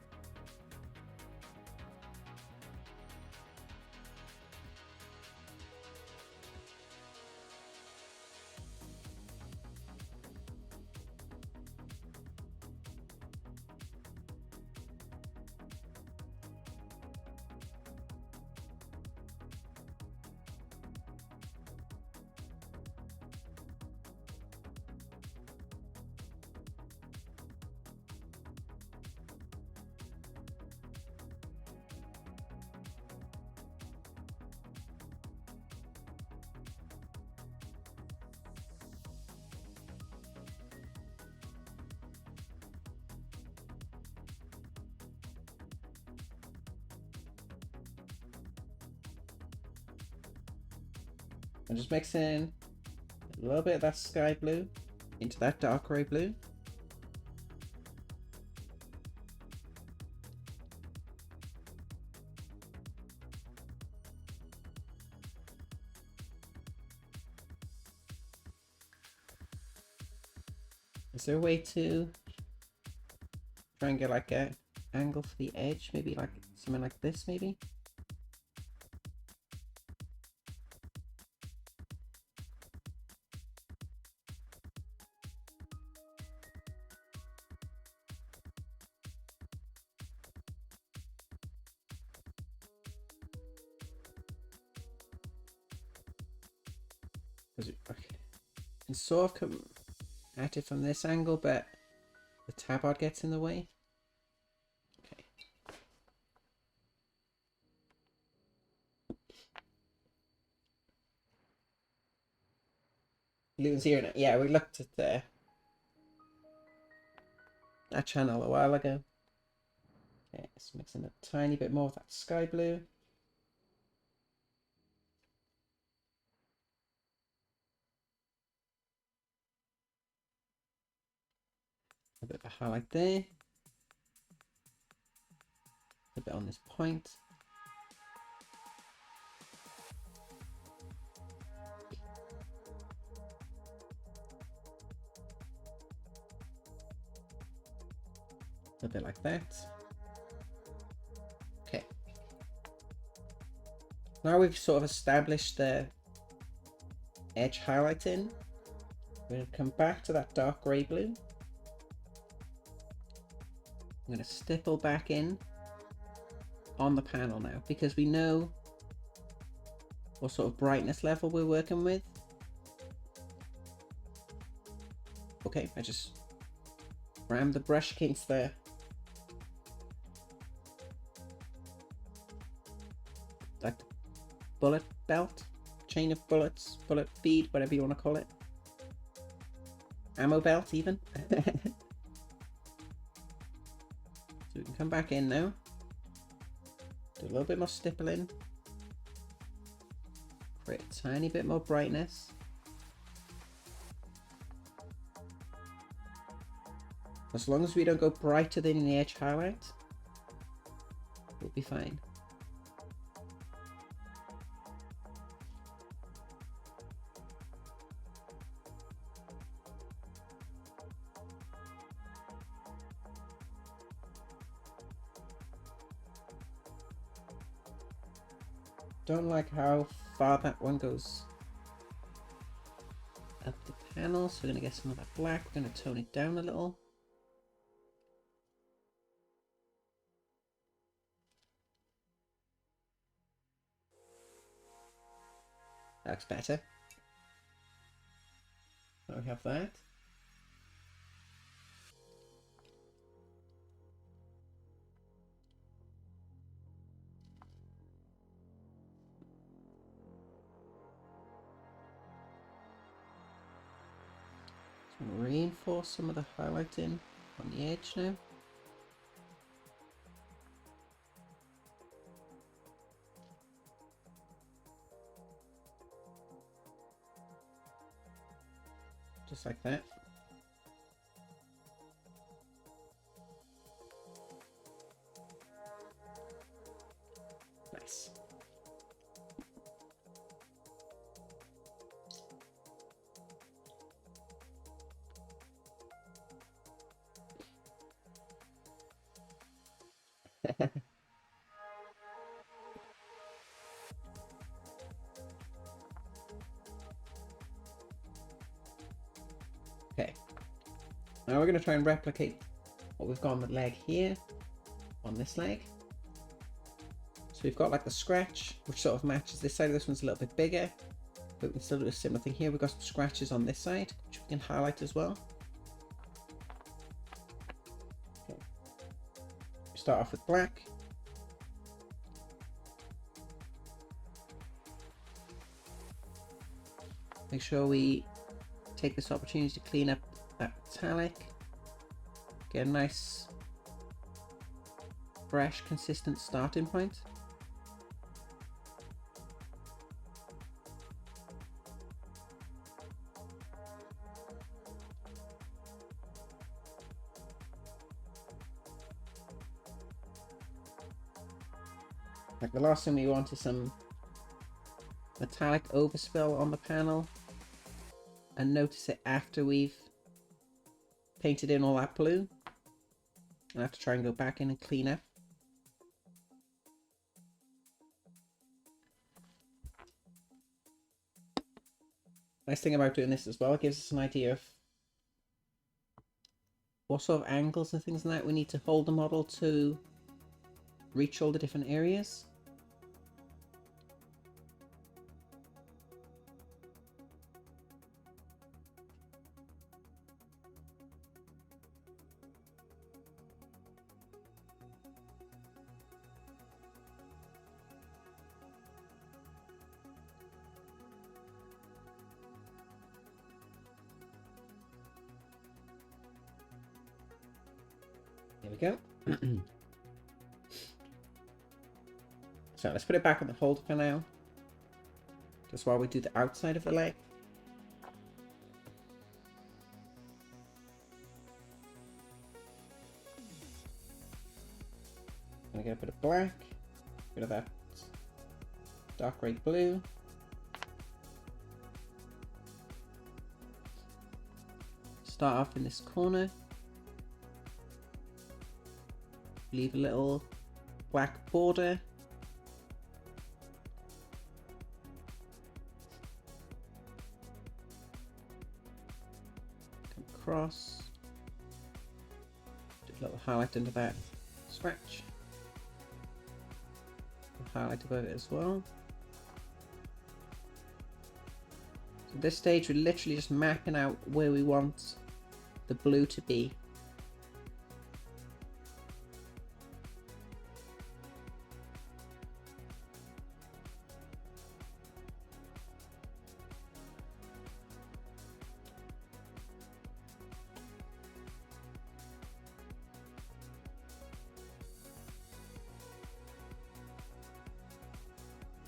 I'm just mixing a little bit of that sky blue into that dark grey blue. Is there a way to try and get like a angle for the edge? Maybe like something like this, maybe? Okay. I can sort of come at it from this angle, but the tabard gets in the way. Okay. Loon's here now. Yeah, we looked at that channel a while ago. Okay, just mixing a tiny bit more of that sky blue. A bit of a highlight there. A bit on this point. A bit like that. Okay. Now we've sort of established the edge highlighting. We're going to come back to that dark grey blue. I'm going to stipple back in on the panel now because we know what sort of brightness level we're working with. Okay, I just rammed the brush against the like bullet belt, chain of bullets, bullet feed, whatever you want to call it. Ammo belt even. So we can come back in now. Do a little bit more stippling. Create a tiny bit more brightness. As long as we don't go brighter than the edge highlight, we'll be fine. Don't like how far that one goes up the panel, so we're going to get some of that black. We're going to tone it down a little. That looks better. So we have that. Reinforce some of the highlighting on the edge now. Just like that. Okay. Now we're going to try and replicate what we've got on the leg here, on this leg. So we've got like the scratch, which sort of matches this side. This one's a little bit bigger, but we can still do a similar thing here. We've got some scratches on this side, which we can highlight as well. Okay. Start off with black. Make sure we take this opportunity to clean up that metallic. Get a nice, fresh, consistent starting point. Like the last thing we want is some metallic overspill on the panel, and notice it after we've painted in all that blue. I have to try and go back in and clean up. Nice thing about doing this as well, it gives us an idea of what sort of angles and things like that we need to hold the model to reach all the different areas. There we go. So let's put it back on the holder for now, just while we do the outside of the leg. I'm gonna get a bit of black, a bit of that dark grey blue. Start off in this corner. Leave a little black border. Come across. Do a little highlight under that scratch. Highlight above it as well. So at this stage we're literally just mapping out where we want the blue to be.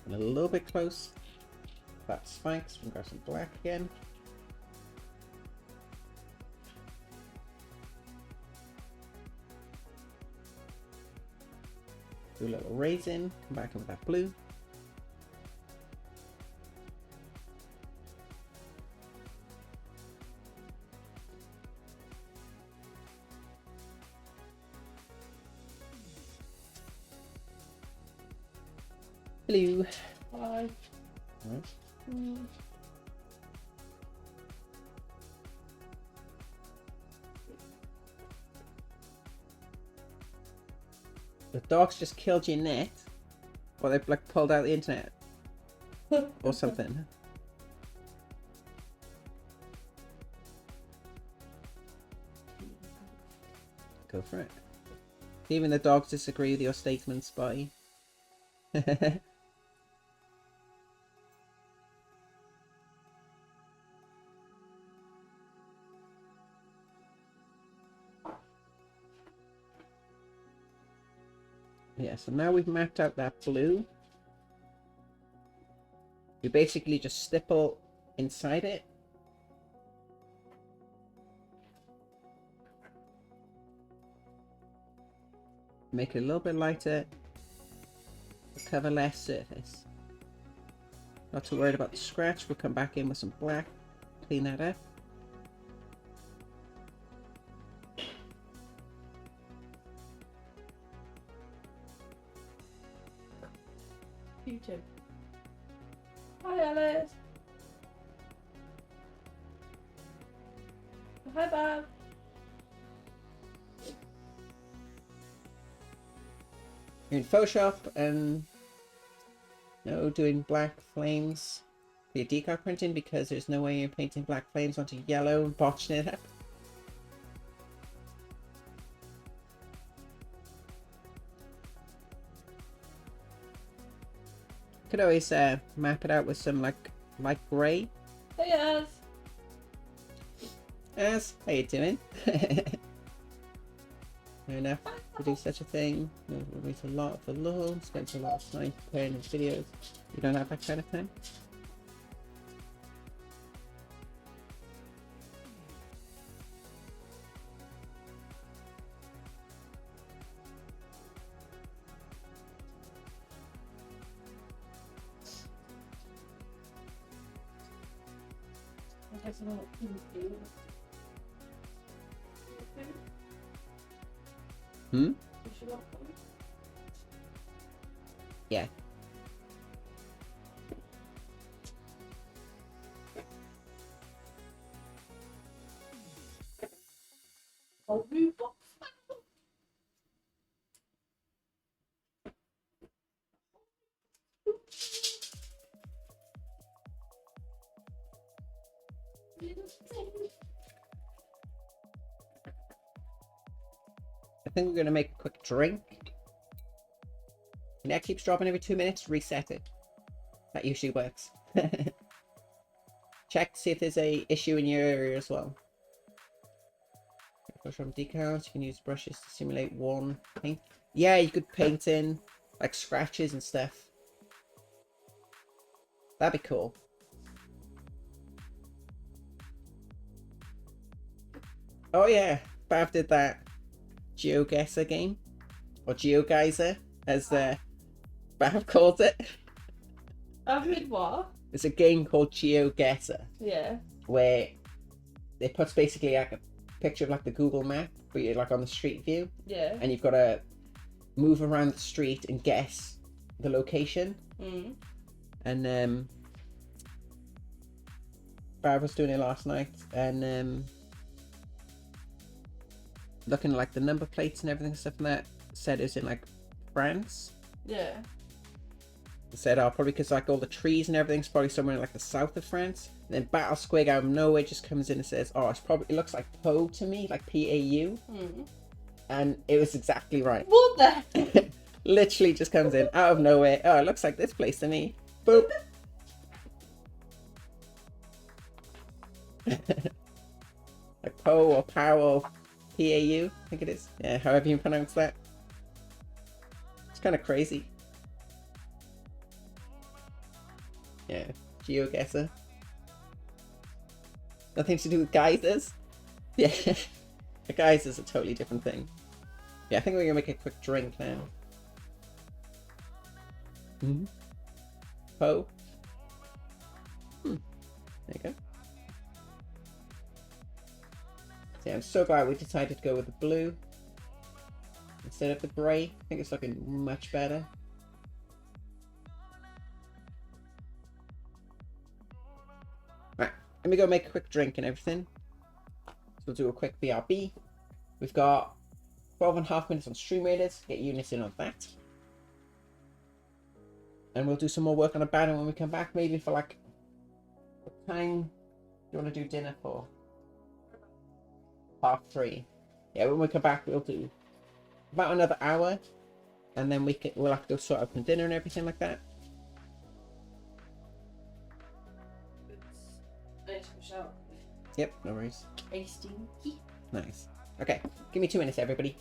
A little bit close. That's fine, because we can grab some black again. Do a little raise in, come back in with that blue. Hello. Hi. Right. The dogs just killed your net, or they've like pulled out the internet, or something. Go for it. Even the dogs disagree with your statements, Spotty. Yeah, so now we've mapped out that blue. We basically just stipple inside it. Make it a little bit lighter. Cover less surface. Not too worried about the scratch. We'll come back in with some black. Clean that up. Alice. Hi, Bob. You're in Photoshop and doing black flames for your decal printing because there's no way you're painting black flames onto yellow and botching it up. Could always map it out with some like light grey. Hey, Az. As, how you doing? Fair enough to do such a thing. We'll read a lot of the law, spend a lot of time preparing these videos. You don't have that kind of time? Hmm? Yeah. I think we're going to make a quick drink. And that keeps dropping every 2 minutes, reset it. That usually works. Check to see if there's a issue in your area as well. From decals, you can use brushes to simulate one paint. Yeah, you could paint in like scratches and stuff. That'd be cool. Oh yeah, Bav did that GeoGuessr game, or GeoGeyser, as Bav called it. I've made what? It's a game called GeoGuessr, Yeah. where it puts basically like a picture of like the Google map, but you're like on the street view, Yeah. and you've got to move around the street and guess the location. Mm. And Bav was doing it last night, and looking at like the number plates and everything, stuff and that, said it's in like France. Yeah. Said, oh, probably because like all the trees and everything's probably somewhere in like the south of France. And then Battle Squig out of nowhere just comes in and says, oh, it looks like Pau to me, like P-A-U. Mm. And it was exactly right. What the heck? Literally just comes in out of nowhere. Oh, it looks like this place to me. Boop. Like Pau or Pow or P-A-U, I think it is. Yeah, however you pronounce that. It's kind of crazy. Yeah, GeoGuessr. Nothing to do with geysers. Yeah, a geyser's a totally different thing. Yeah, I think we're gonna make a quick drink now. Mm-hmm. Poe. There you go. So yeah, I'm so glad we decided to go with the blue instead of the grey. I think it's looking much better. Right, let me go make a quick drink and everything. So we'll do a quick BRB. We've got 12.5 minutes on Stream Raiders. Get units in on that. And we'll do some more work on Abaddon when we come back. Maybe for like, what time do you want to do dinner for? 3:30. Yeah, when we come back, we'll do about another hour. And then we'll have to go sort out some dinner and everything like that. Yep, no worries. Stinky. Nice. Okay, give me 2 minutes, everybody.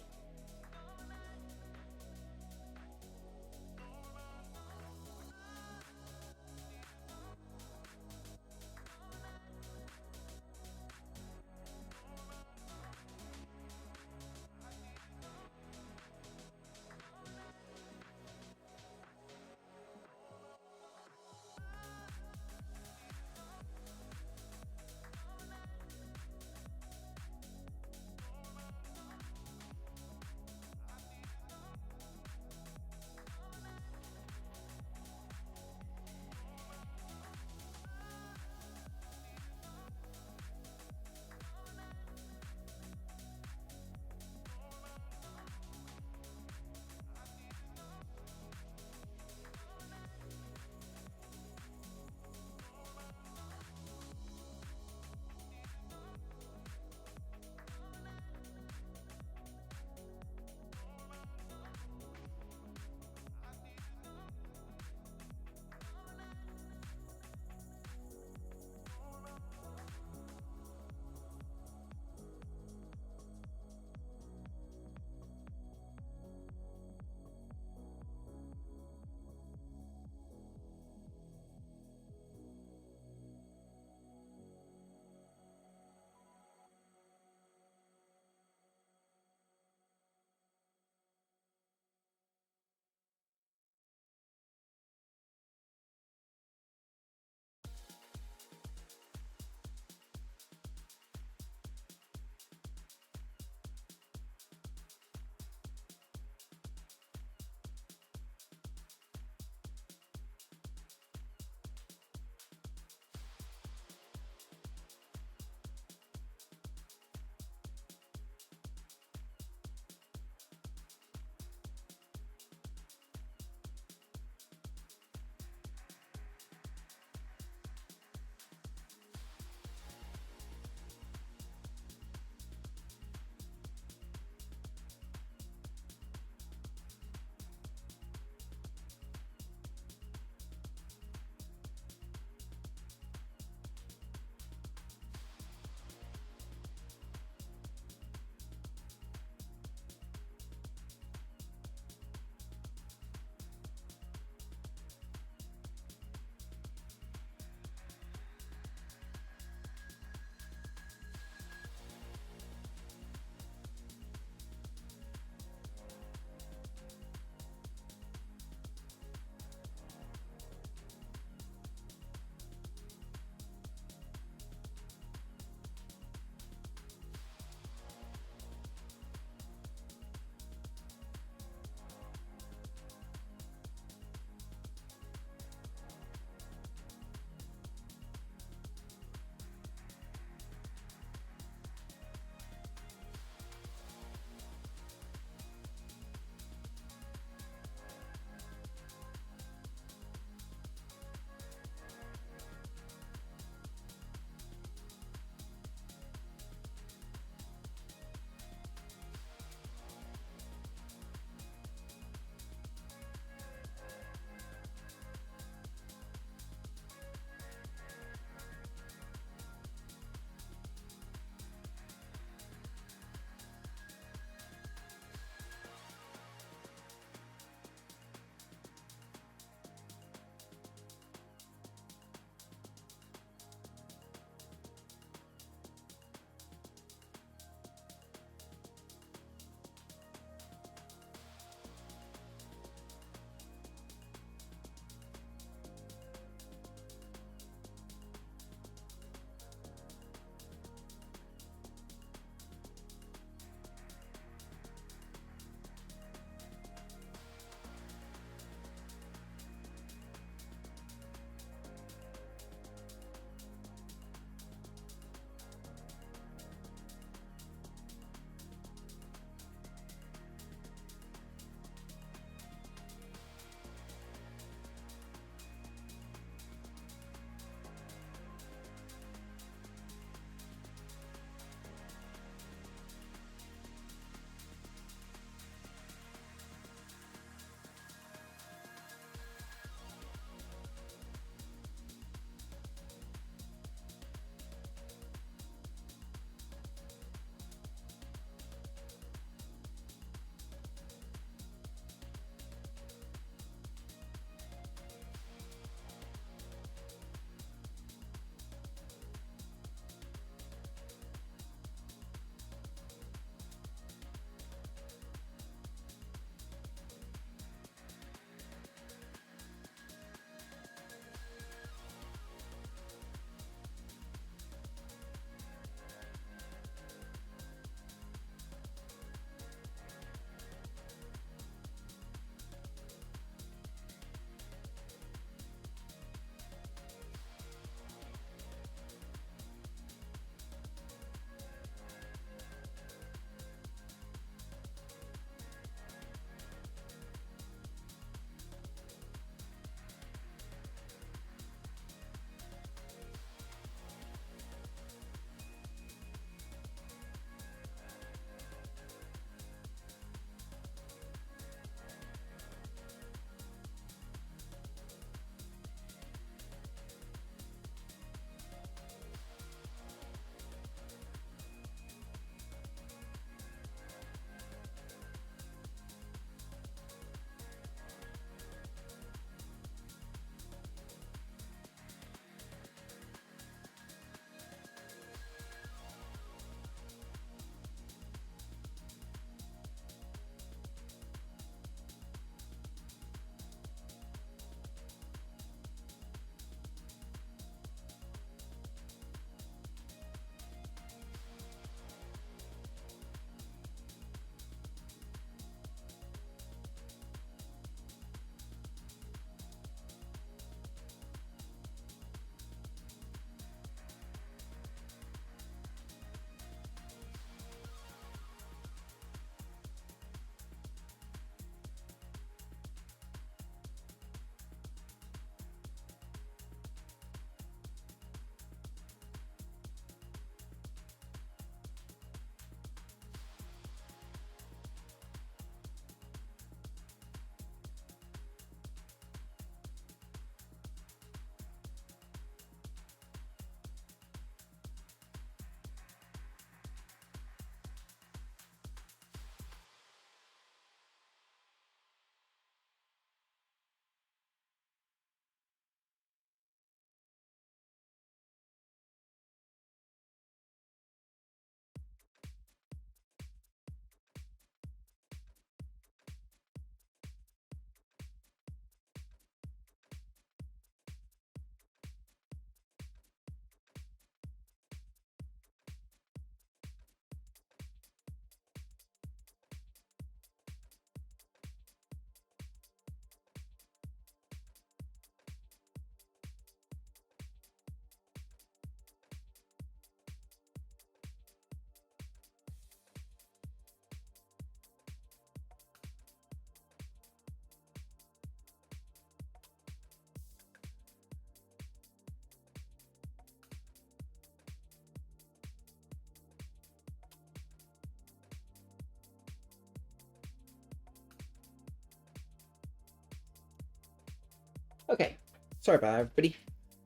Okay, sorry about that, everybody.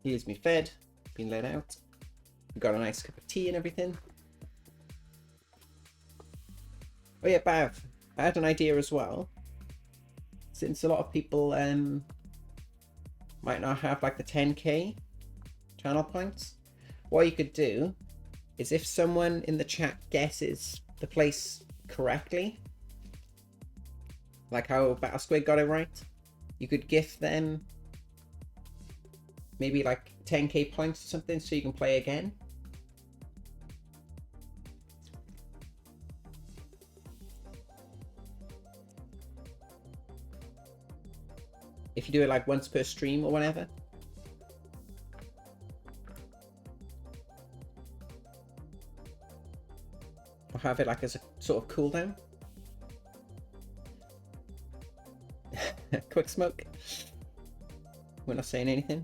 Here's me fed, been let out. We got a nice cup of tea and everything. Oh yeah, Bav, I had an idea as well. Since a lot of people might not have like the 10k channel points, what you could do is if someone in the chat guesses the place correctly, like how Battle Squid got it right, you could gift them maybe like 10k points or something so you can play again. If you do it like once per stream or whatever. Or have it like as a sort of cooldown. Quick smoke. We're not saying anything.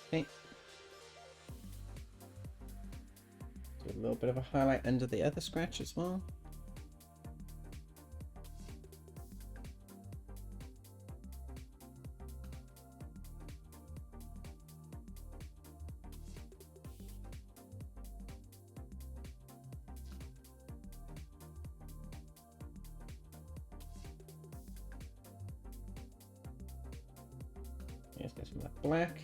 Okay. Do a little bit of a highlight under the other scratch as well. Let's get some of that black.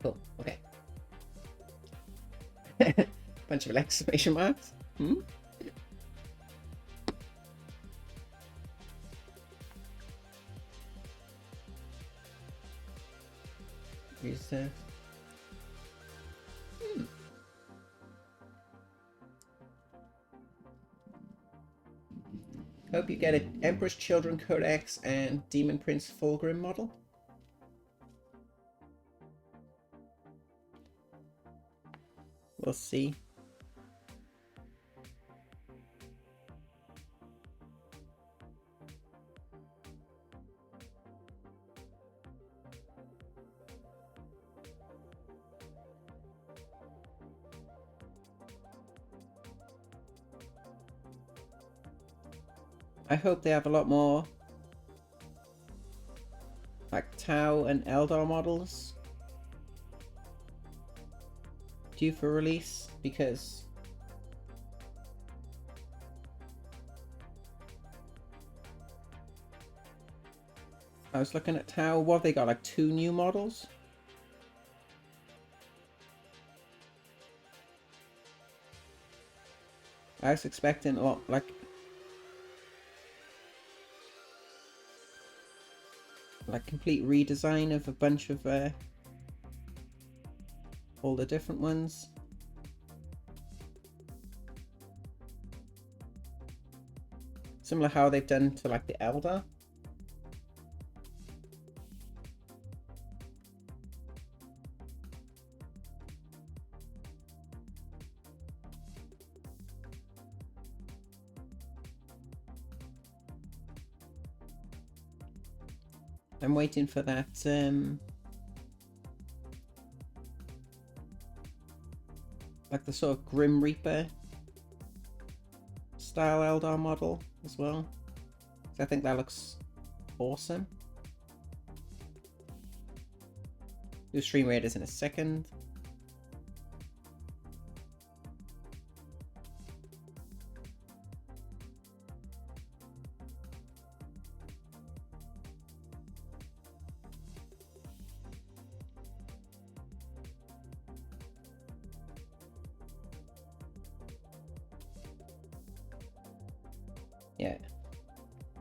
Cool, okay. Bunch of exclamation marks. Use Hope you get an Emperor's Children Codex and Demon Prince Fulgrim model. We'll see. I hope they have a lot more like Tau and Eldar models due for release, because I was looking at Tau. What have they got? Like 2 new models? I was expecting a lot, like complete redesign of a bunch of all the different ones. Similar how they've done to like the Eldar. I'm waiting for that like the sort of Grim Reaper style Eldar model as well. So I think that looks awesome. Do stream raiders in a second. Yeah,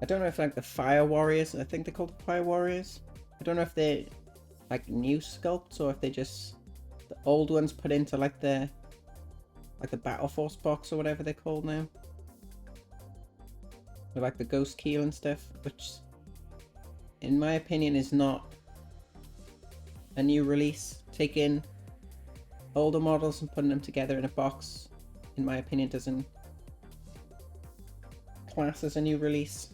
I don't know if like the Fire Warriors, I think they're called Fire Warriors. I don't know if they're like new sculpts or if they just the old ones put into like the Battle Force box or whatever they're called now. with like the ghost keel and stuff, which in my opinion is not a new release. Taking older models and putting them together in a box, in my opinion, doesn't class as a new release.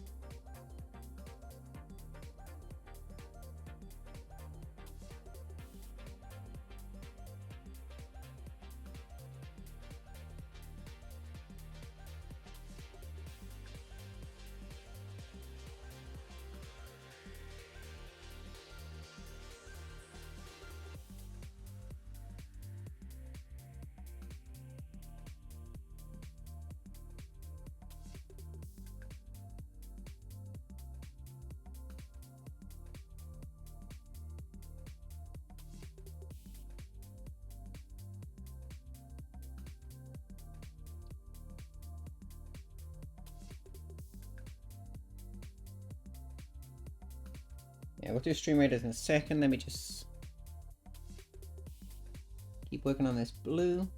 Yeah, we'll do stream raiders in a second. Let me just keep working on this blue.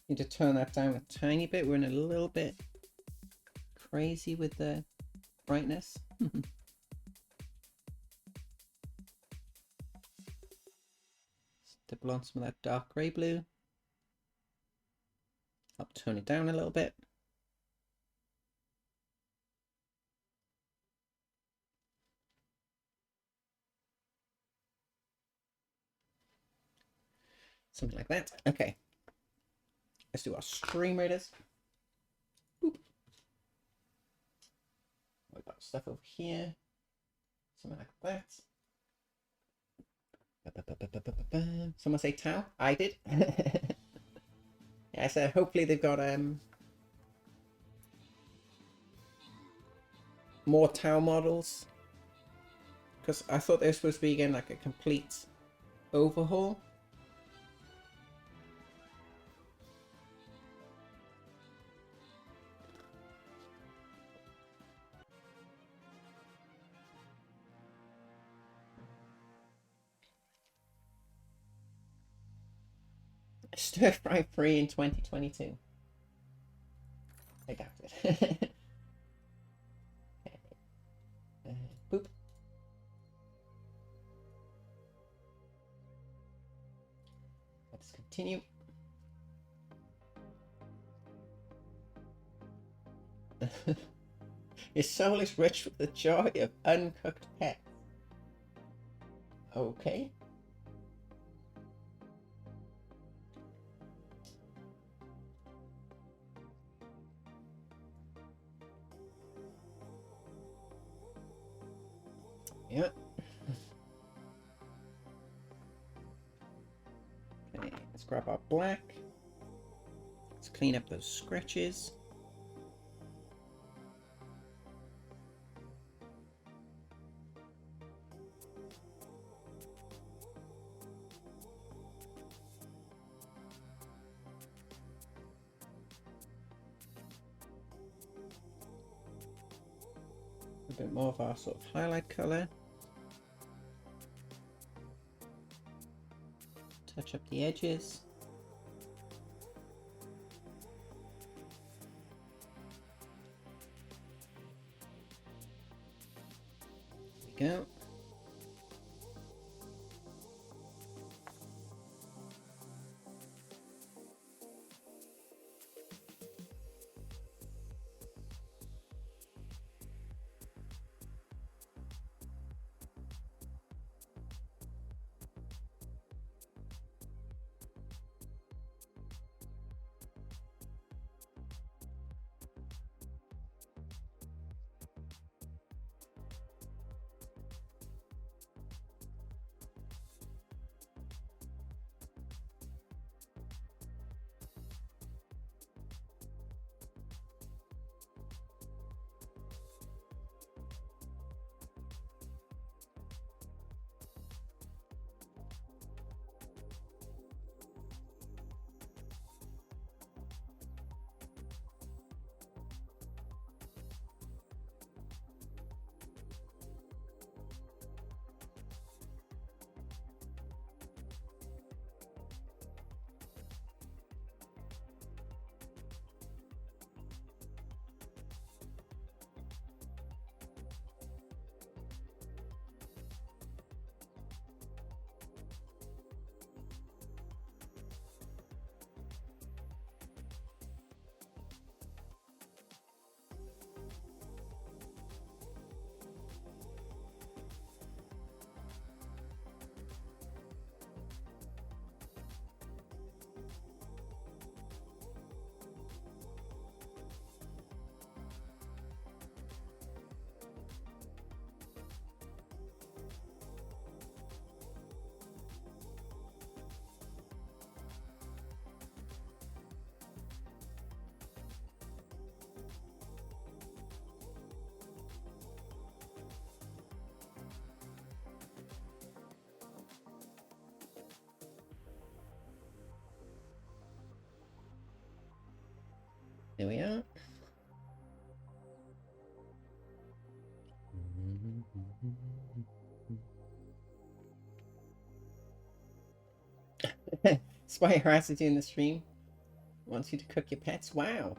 Need to turn that down a tiny bit. We're in a little bit crazy with the brightness. Double on some of that dark grey blue. I'll turn it down a little bit. Something like that. Okay. Let's do our stream raiders. Boop. We've got stuff over here. Something like that. Someone say Tau? I did. Yeah, so hopefully they've got more Tau models. Because I thought they were supposed to be again like a complete overhaul. Stir fry free in 2022. I doubt it. Boop. Let's continue. Your soul is rich with the joy of uncooked pets. Okay. Yeah. Okay, let's grab our black. Let's clean up those scratches. A bit more of our sort of highlight color. Touch up the edges. There we go. There we are. Spy harasses you in the stream. Wants you to cook your pets. Wow.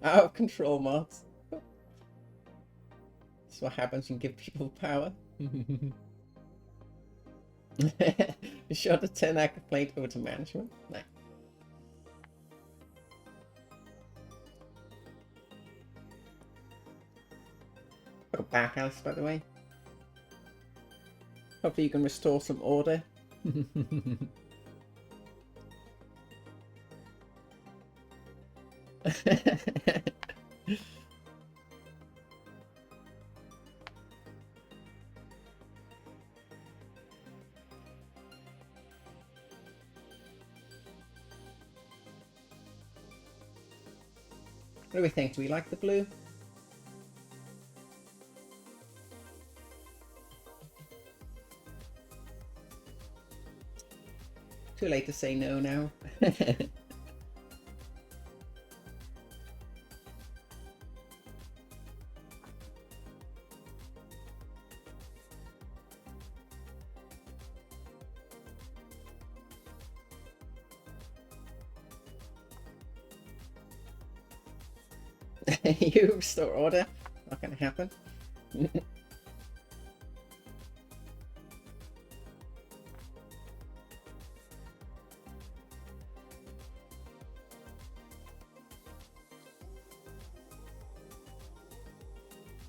Out of control mods. That's what happens when you give people power. Be sure to turn that plate over to management. Nah. Welcome back, Alice, by the way. Hopefully you can restore some order. What do we think? Do we like the blue? Too late to say no now. You restore order? Not gonna happen.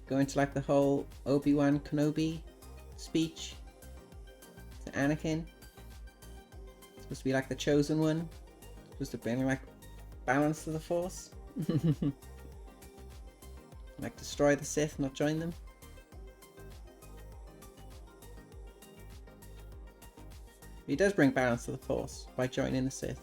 Going to like the whole Obi-Wan Kenobi speech to Anakin. It's supposed to be like the chosen one. It's supposed to bring like balance to the Force. Like destroy the Sith, not join them. He does bring balance to the Force by joining the Sith.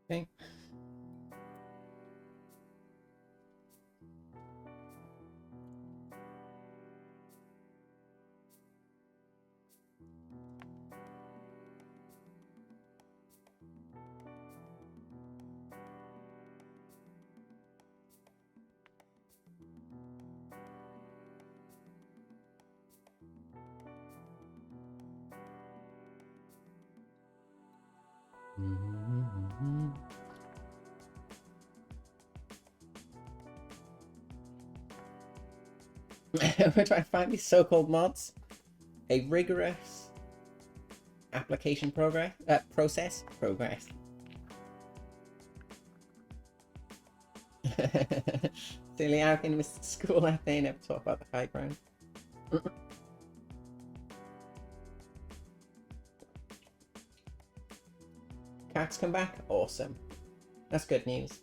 Okay. We're trying to find these so-called mods. A rigorous application process. Silly, how can Mr. School out there never talk about the high ground? Cats come back? Awesome. That's good news.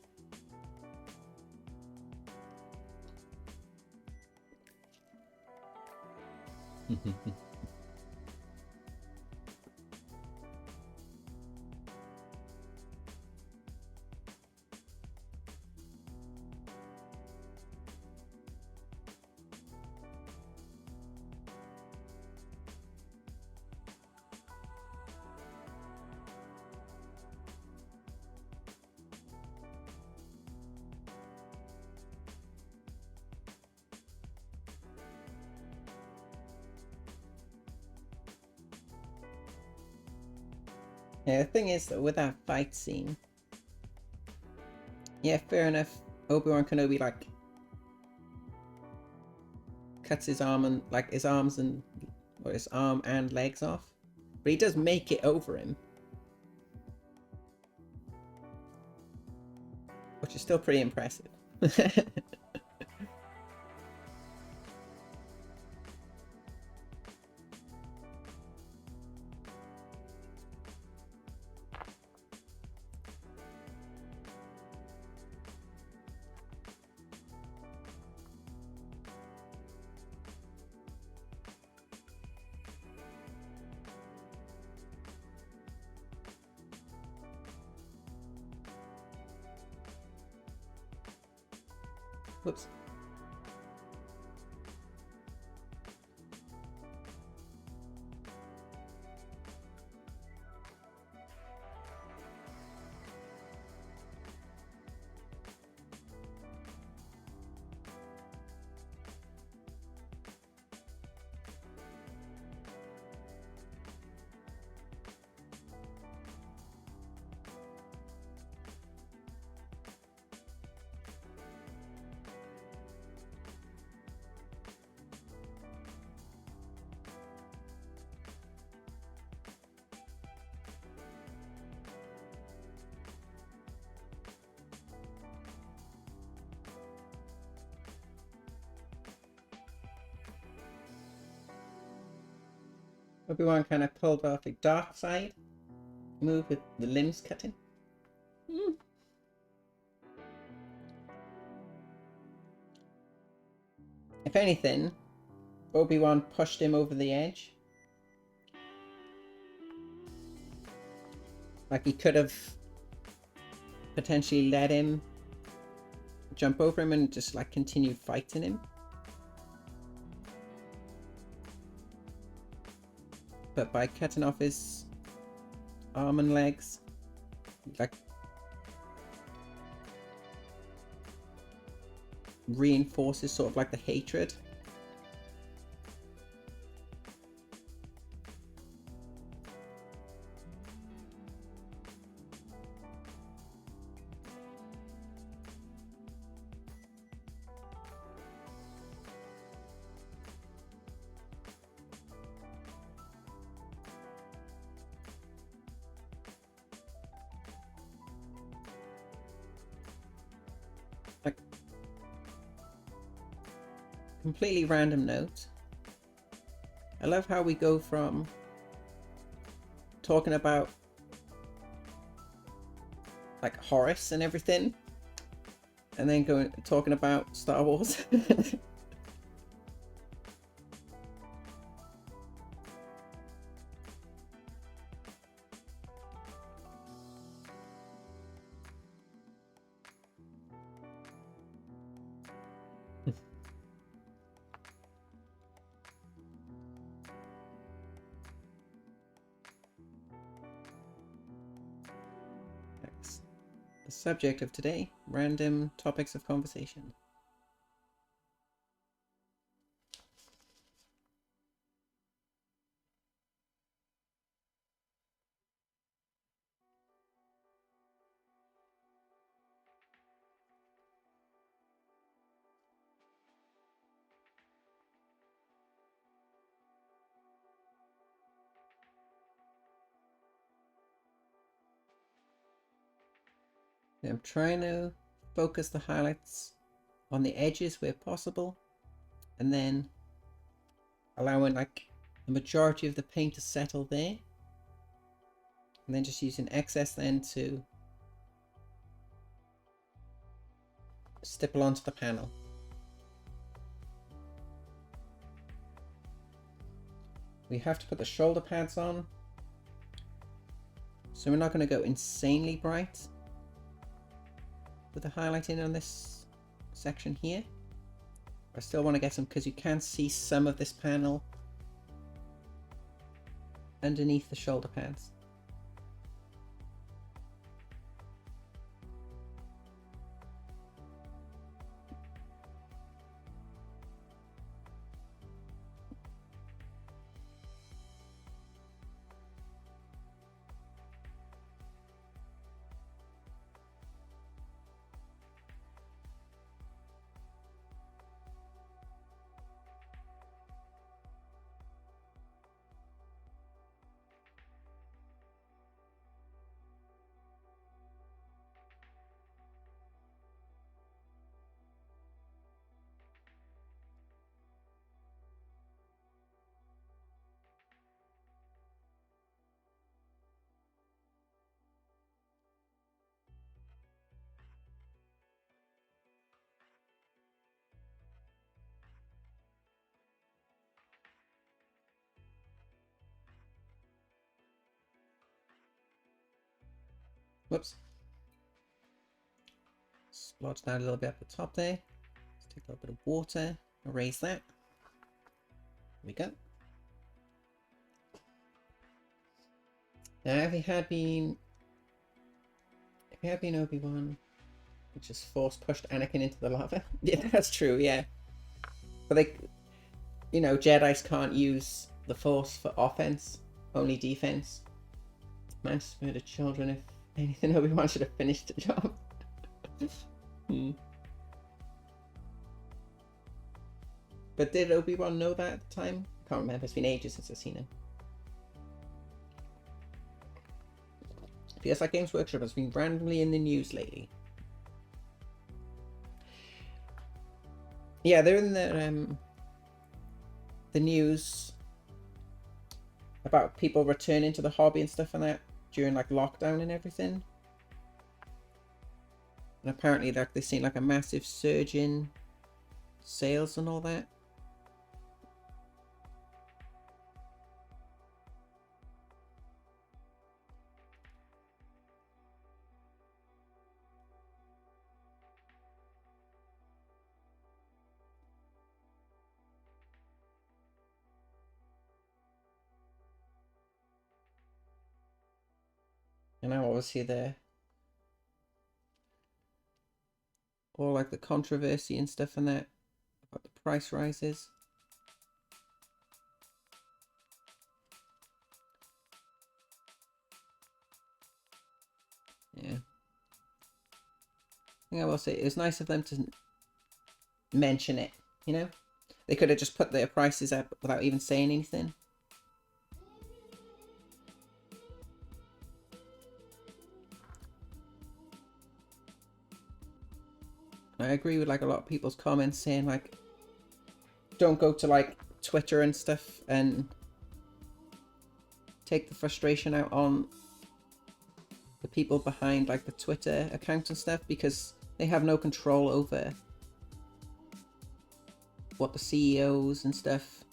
Yeah, the thing is that with that fight scene, yeah, fair enough. Obi-Wan Kenobi like cuts his arm and like his arms and or his arm and legs off, but he does make it over him, which is still pretty impressive. Whoops. Obi-Wan kind of pulled off a dark side move with the limbs cutting. If anything, Obi-Wan pushed him over the edge. Like he could have potentially let him jump over him and just like continue fighting him. But by cutting off his arm and legs, like reinforces sort of like the hatred. Like, completely random note. I love how we go from talking about like Horace and everything, and then talking about Star Wars. The subject of today, random topics of conversation. I'm trying to focus the highlights on the edges where possible, and then allowing like the majority of the paint to settle there, and then just using excess then to stipple onto the panel. We have to put the shoulder pads on, so we're not going to go insanely bright with the highlighting on this section here. I still want to get some, because you can see some of this panel underneath the shoulder pads. Whoops. Splodge down a little bit at the top there. Let's take a little bit of water, erase that. There we go. Now, if he had been Obi-Wan, he just force pushed Anakin into the lava. Yeah, that's true. Yeah, but they, you know, Jedi's can't use the Force for offense, only defense. Mass murder children. If anything, Obi-Wan should have finished the job. But did Obi-Wan know that at the time? I can't remember. It's been ages since I've seen him. Feels like Games Workshop has been randomly in the news lately. Yeah, they're in the news about people returning to the hobby and stuff and that during like lockdown and everything. And apparently they've seen like a massive surge in sales and all that. And now obviously all like the controversy and stuff and that about the price rises. Yeah. I think I will say it was nice of them to mention it, you know? They could have just put their prices up without even saying anything. I agree with like a lot of people's comments saying like, don't go to like Twitter and stuff and take the frustration out on the people behind like the Twitter account and stuff, because they have no control over what the CEOs and stuff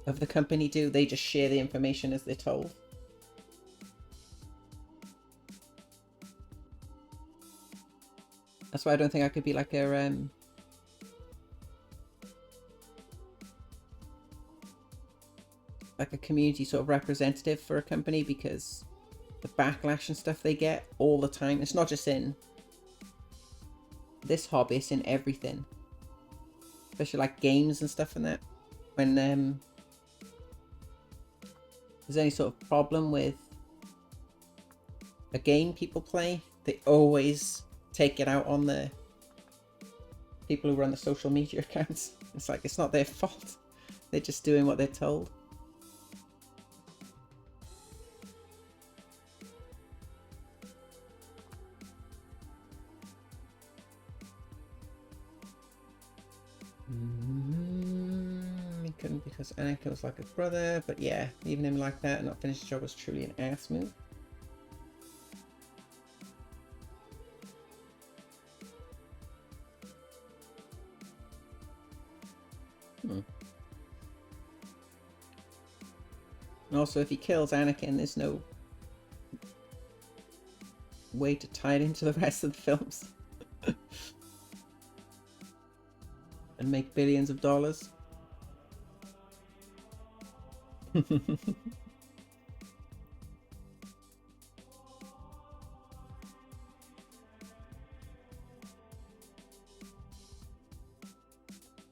of the company do. They just share the information as they're told. That's why I don't think I could be like a community sort of representative for a company, because the backlash and stuff they get all the time. It's not just in this hobby, it's in everything. Especially like games and stuff and that. When there's any sort of problem with a game people play, they always take it out on the people who run the social media accounts. It's like, it's not their fault. They're just doing what they're told. Anakin because Anakin was like a brother, but yeah, leaving him like that and not finish the job was truly an ass move. And also, if he kills Anakin, there's no way to tie it into the rest of the films and make billions of dollars.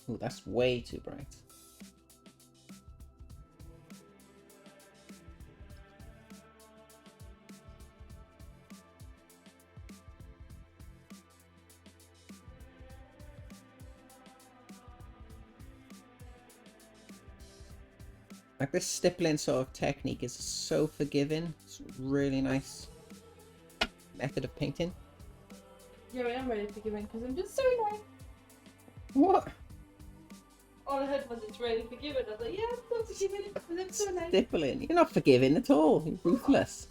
Oh, that's way too bright. Like this stippling sort of technique is so forgiving. It's a really nice method of painting. Yeah, I am ready for giving because I'm just so annoyed. What? All I heard was it's ready for giving. I was like, yeah, I'm not forgiving it because I'm so annoyed. Stippling? You're not forgiving at all. You're ruthless.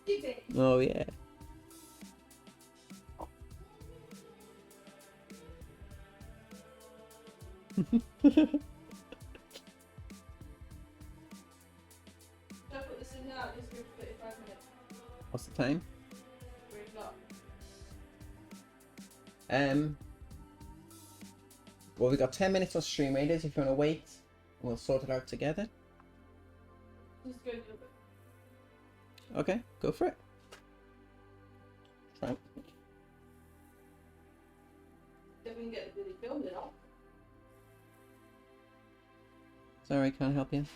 Give it. Oh yeah. Should I put this in now? Just give it 35 minutes. What's the time? 3 o'clock. Well, we got 10 minutes on Stream Raiders if you want to wait, and we'll sort it out together. Just go do it. Okay, go for it. Try. If we can get the filmed it all. Sorry, can't help you.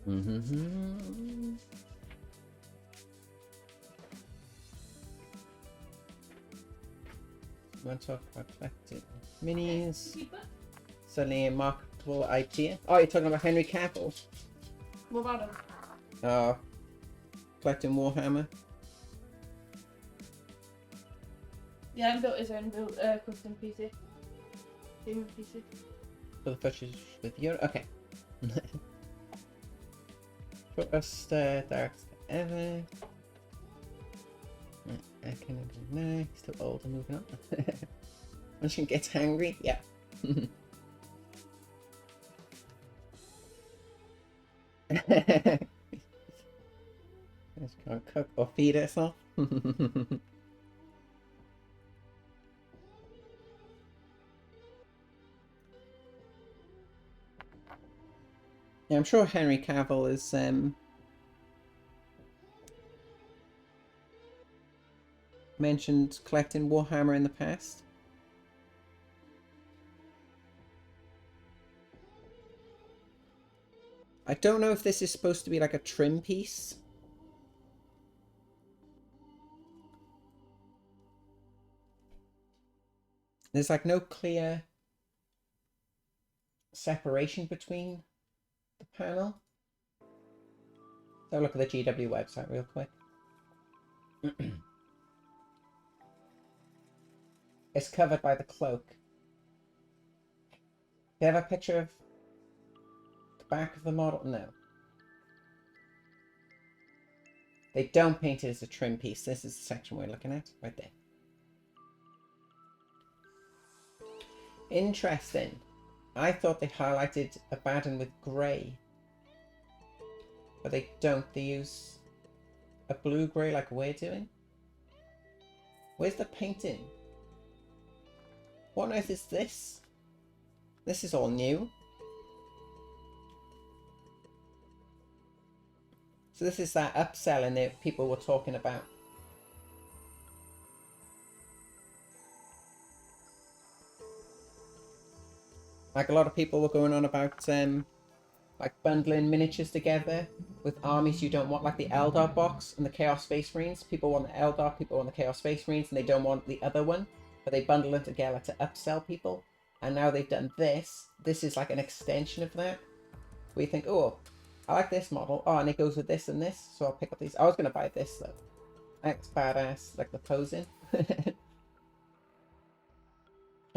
Mm-hmm. Want to talk about collected minis? Suddenly a marketable idea. Oh, you're talking about Henry Cavill? What about him? Collecting Warhammer. Yeah, I built his own custom PC. Human PC. For the footage with your okay. Shortest directs ever. I can no, he's too old and moving on. Once you get hungry, yeah. Just can't cook or feed herself. Yeah, I'm sure Henry Cavill is mentioned collecting Warhammer in the past. I don't know if this is supposed to be like a trim piece. There's like no clear separation between the panel. So look at the GW website real quick. It's covered by the cloak. Do you have a picture of the back of the model? No. They don't paint it as a trim piece. This is the section we're looking at, right there. Interesting. I thought they highlighted Abaddon with grey. But they don't. They use a blue-grey like we're doing? Where's the painting? What on earth is this? This is all new. So this is that upselling that people were talking about. Like a lot of people were going on about like bundling miniatures together with armies you don't want, like the Eldar box and the Chaos Space Marines. People want the Eldar, people want the Chaos Space Marines, and they don't want the other one, but they bundle them together to upsell people. And now they've done this. This is like an extension of that. Where you think, oh, I like this model. Oh, and it goes with this and this, so I'll pick up these. I was going to buy this, though. That's badass, like the posing. And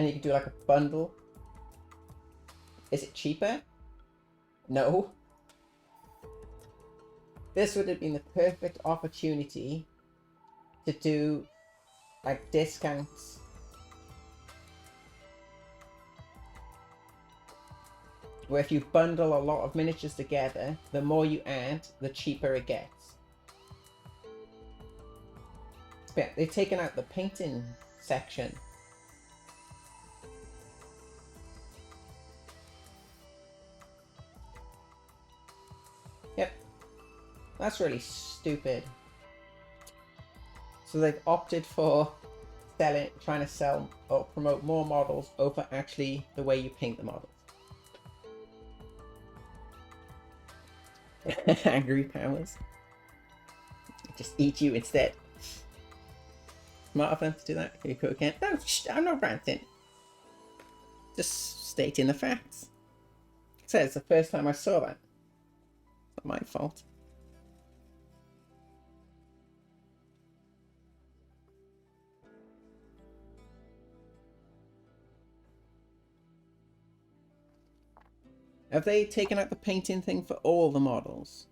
you can do like a bundle. Is it cheaper? No. This would have been the perfect opportunity to do like discounts. Where if you bundle a lot of miniatures together, the more you add, the cheaper it gets. But yeah, they've taken out the painting section. Yep. That's really stupid. So they've opted for trying to sell or promote more models over actually the way you paint the models. Angry powers. Just eat you instead. Smart of them to do that. You could again. No, I'm not ranting. Just stating the facts. So it's the first time I saw that. It's not my fault. Have they taken out the painting thing for all the models?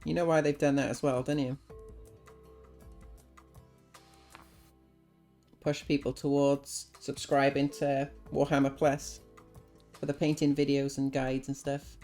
You know why they've done that as well, don't you? Push people towards subscribing to Warhammer Plus for the painting videos and guides and stuff.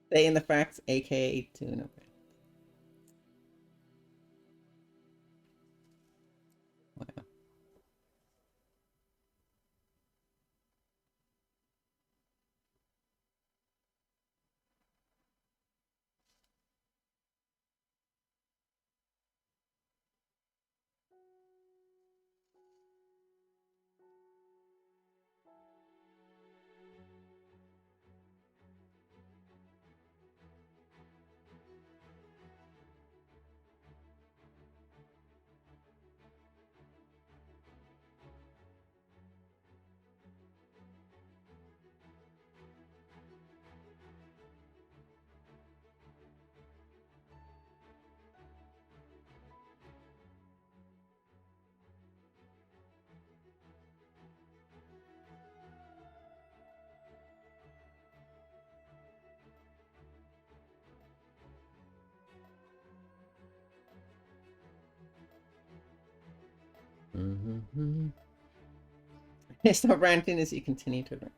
Stay in the facts, aka tune up. Wow. Mm-hmm. Stop ranting as you continue to rant.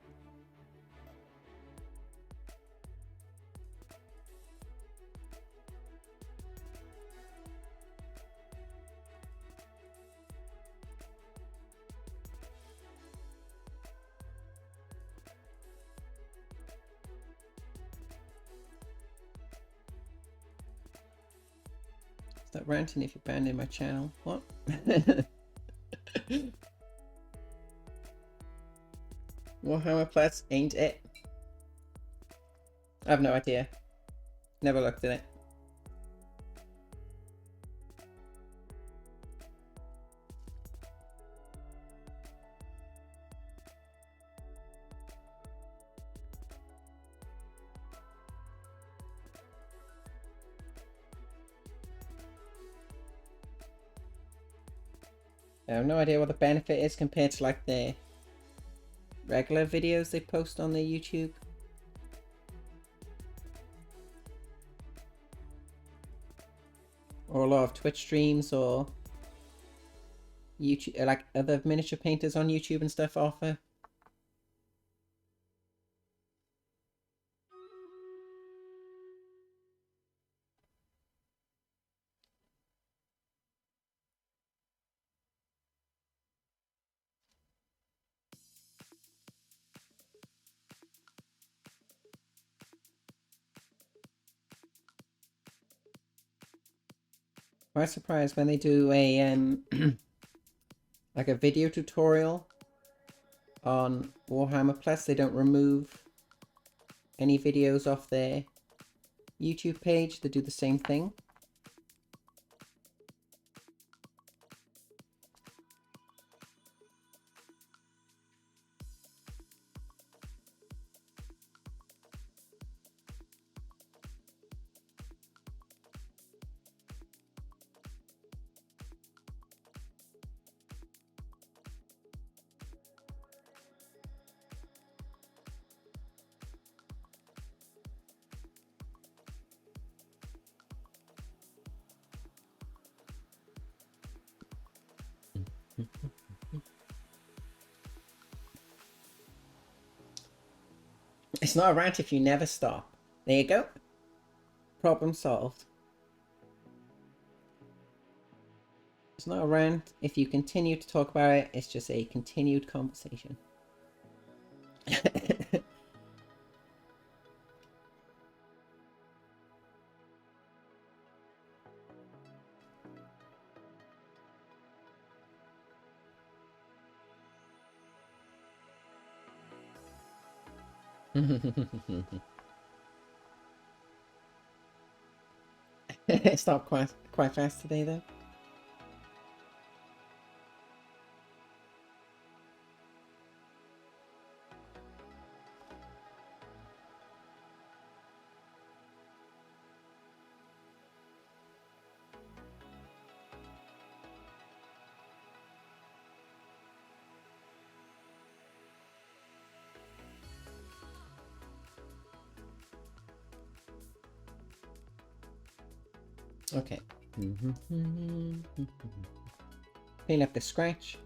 Stop ranting if you're banned in my channel. What? Warhammer Plus ain't it? I have no idea. Never looked at it. I have no idea what the benefit is compared to like the regular videos they post on their YouTube. Or a lot of Twitch streams or YouTube, like other miniature painters on YouTube and stuff offer. Quite surprised when they do a like a video tutorial on Warhammer Plus, they don't remove any videos off their YouTube page. They do the same thing. It's not a rant if you never stop. There you go. Problem solved. It's not a rant if you continue to talk about it. It's just a continued conversation. It stopped quite fast today though. Okay. Clean up the scratch.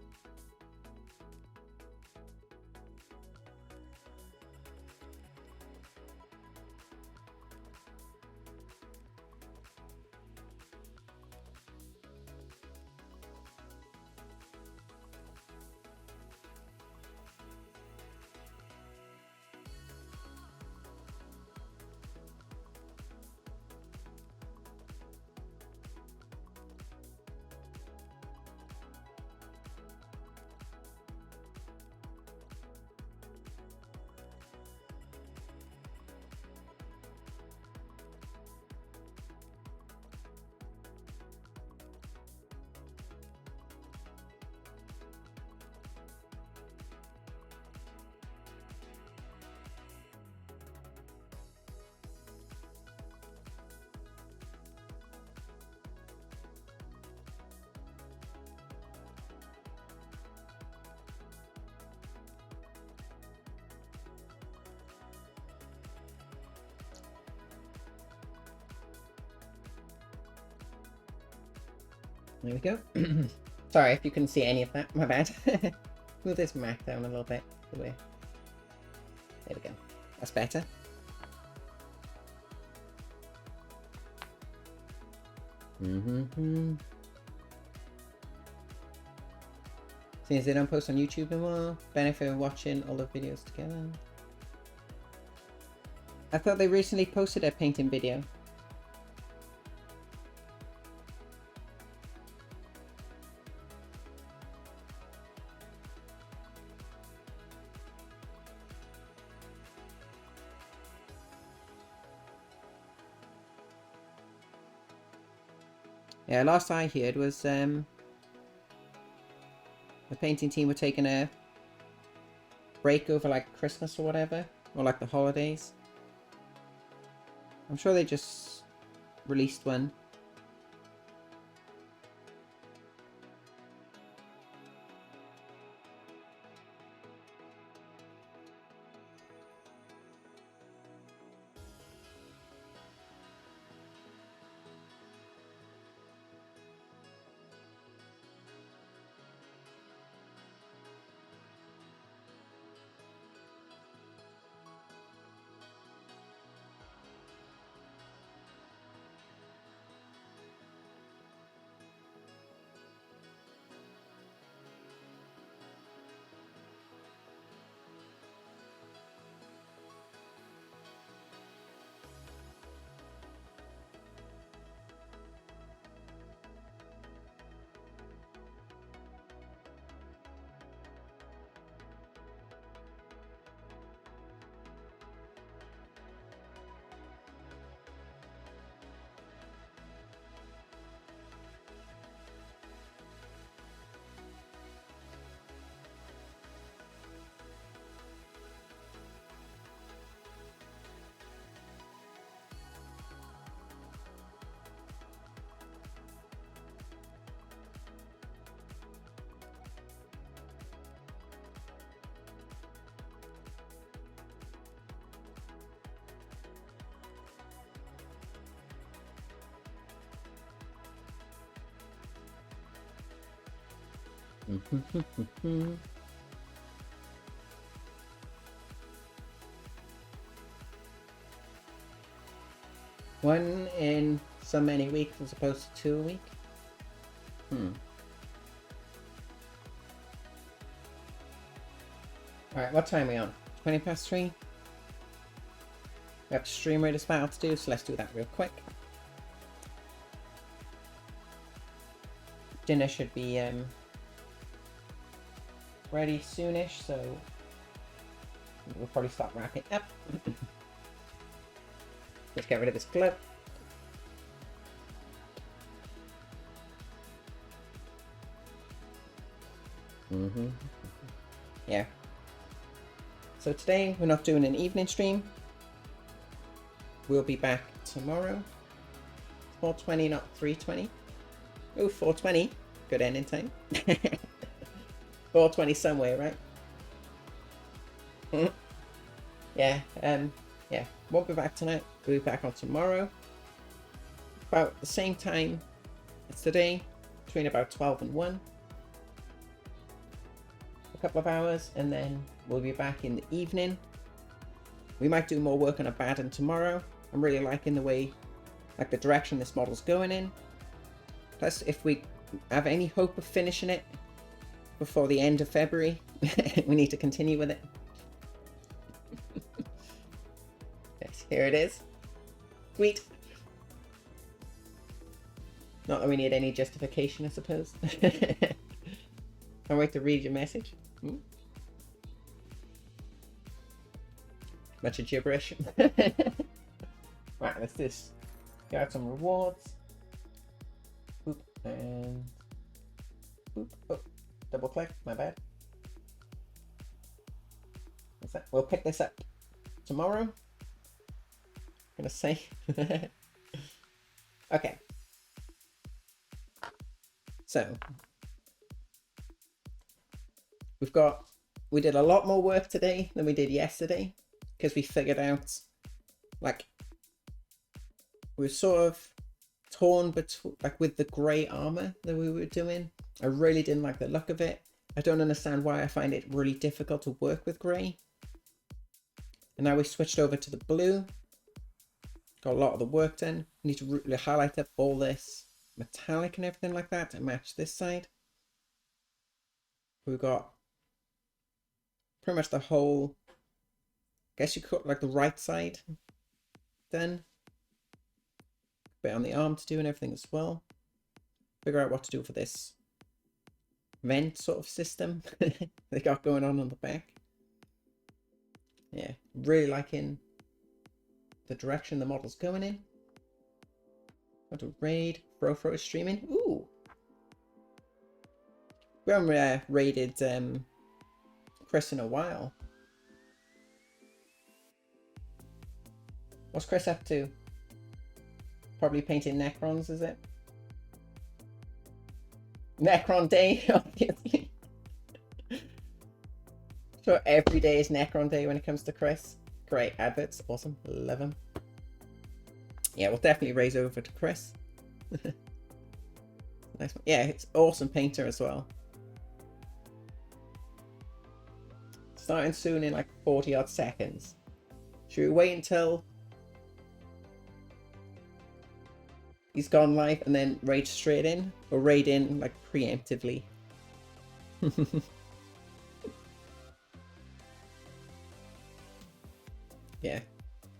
There we go. Sorry if you couldn't see any of that, my bad. Move this mat down a little bit. There we go. That's better. Since they don't post on YouTube anymore, benefit of watching all the videos together. I thought they recently posted a painting video. Yeah, last I heard was the painting team were taking a break over like Christmas or whatever, or like the holidays. I'm sure they just released one. One in so many weeks as opposed to 2 a week? Alright, what time are we on? 20 past 3? We have stream rate as well to do, so let's do that real quick. Dinner should be ready soonish, so we'll probably start wrapping up. Let's get rid of this clip. Yeah. So today we're not doing an evening stream. We'll be back tomorrow. 4:20, not 3:20. Oh, 4:20. Good ending time. 4:20 somewhere, right? Yeah. Yeah. Won't be back tonight. We'll be back on tomorrow. About the same time as today, between about 12 and 1. A couple of hours, and then we'll be back in the evening. We might do more work on Abaddon tomorrow. I'm really liking the way, like the direction this model's going in. Plus, if we have any hope of finishing it before the end of February, we need to continue with it. Yes, here it is. Sweet. Not that we need any justification, I suppose. Can't wait to read your message. Much of gibberish. Right, let's do this. Get out some rewards. Boop, and boop. Oh, double click, my bad. What's that? We'll pick this up tomorrow. Gonna say. Okay. So we did a lot more work today than we did yesterday, because we figured out, like, we were sort of torn between, like, with the grey armor that we were doing. I really didn't like the look of it. I don't understand why I find it really difficult to work with grey. And now we switched over to the blue. Got a lot of the work done. We need to really highlight up all this metallic and everything like that to match this side. We've got pretty much the whole, I guess you could, like, the right side done. Bit on the arm to do and everything as well. Figure out what to do for this vent sort of system they got going on the back. Yeah, really liking the direction the model's going in. Got to raid. Fro streaming. Ooh. We haven't raided Chris in a while. What's Chris up to? Probably painting Necrons, is it? Necron Day, obviously. So every day is Necron Day when it comes to Chris. Great adverts, awesome, love them. Yeah, we'll definitely raise over to Chris. Nice one. Yeah, it's awesome painter as well. Starting soon in like 40 odd seconds. Should we wait until he's gone live and then raid straight in? Or raid in like preemptively? Yeah,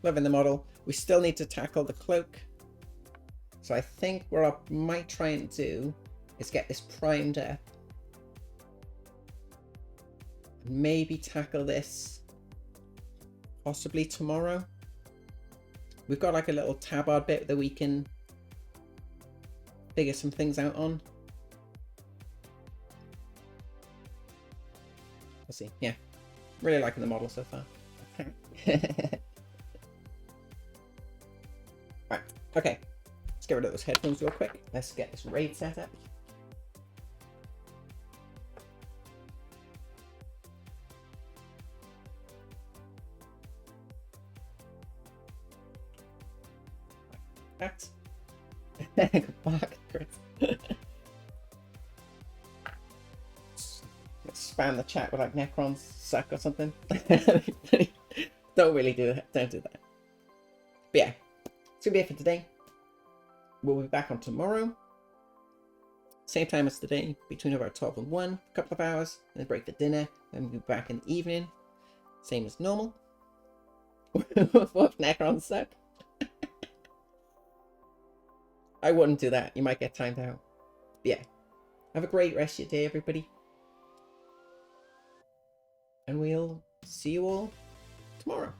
loving the model. We still need to tackle the cloak. So I think what I might try and do is get this primed up. Maybe tackle this possibly tomorrow. We've got like a little tabard bit that we can figure some things out on. We'll see. Yeah, really liking the model so far. Right, okay. Let's get rid of those headphones real quick. Let's get this raid set up. Back, Chris. Let's spam the chat with like Necrons suck or something. Don't really do that. Don't do that. But yeah, it's gonna be it for today. We'll be back on tomorrow. Same time as today, between about 12 and 1, a couple of hours, then break for dinner, then we'll be back in the evening. Same as normal. What Necrons suck? I wouldn't do that. You might get timed out. But yeah. Have a great rest of your day, everybody. And we'll see you all tomorrow.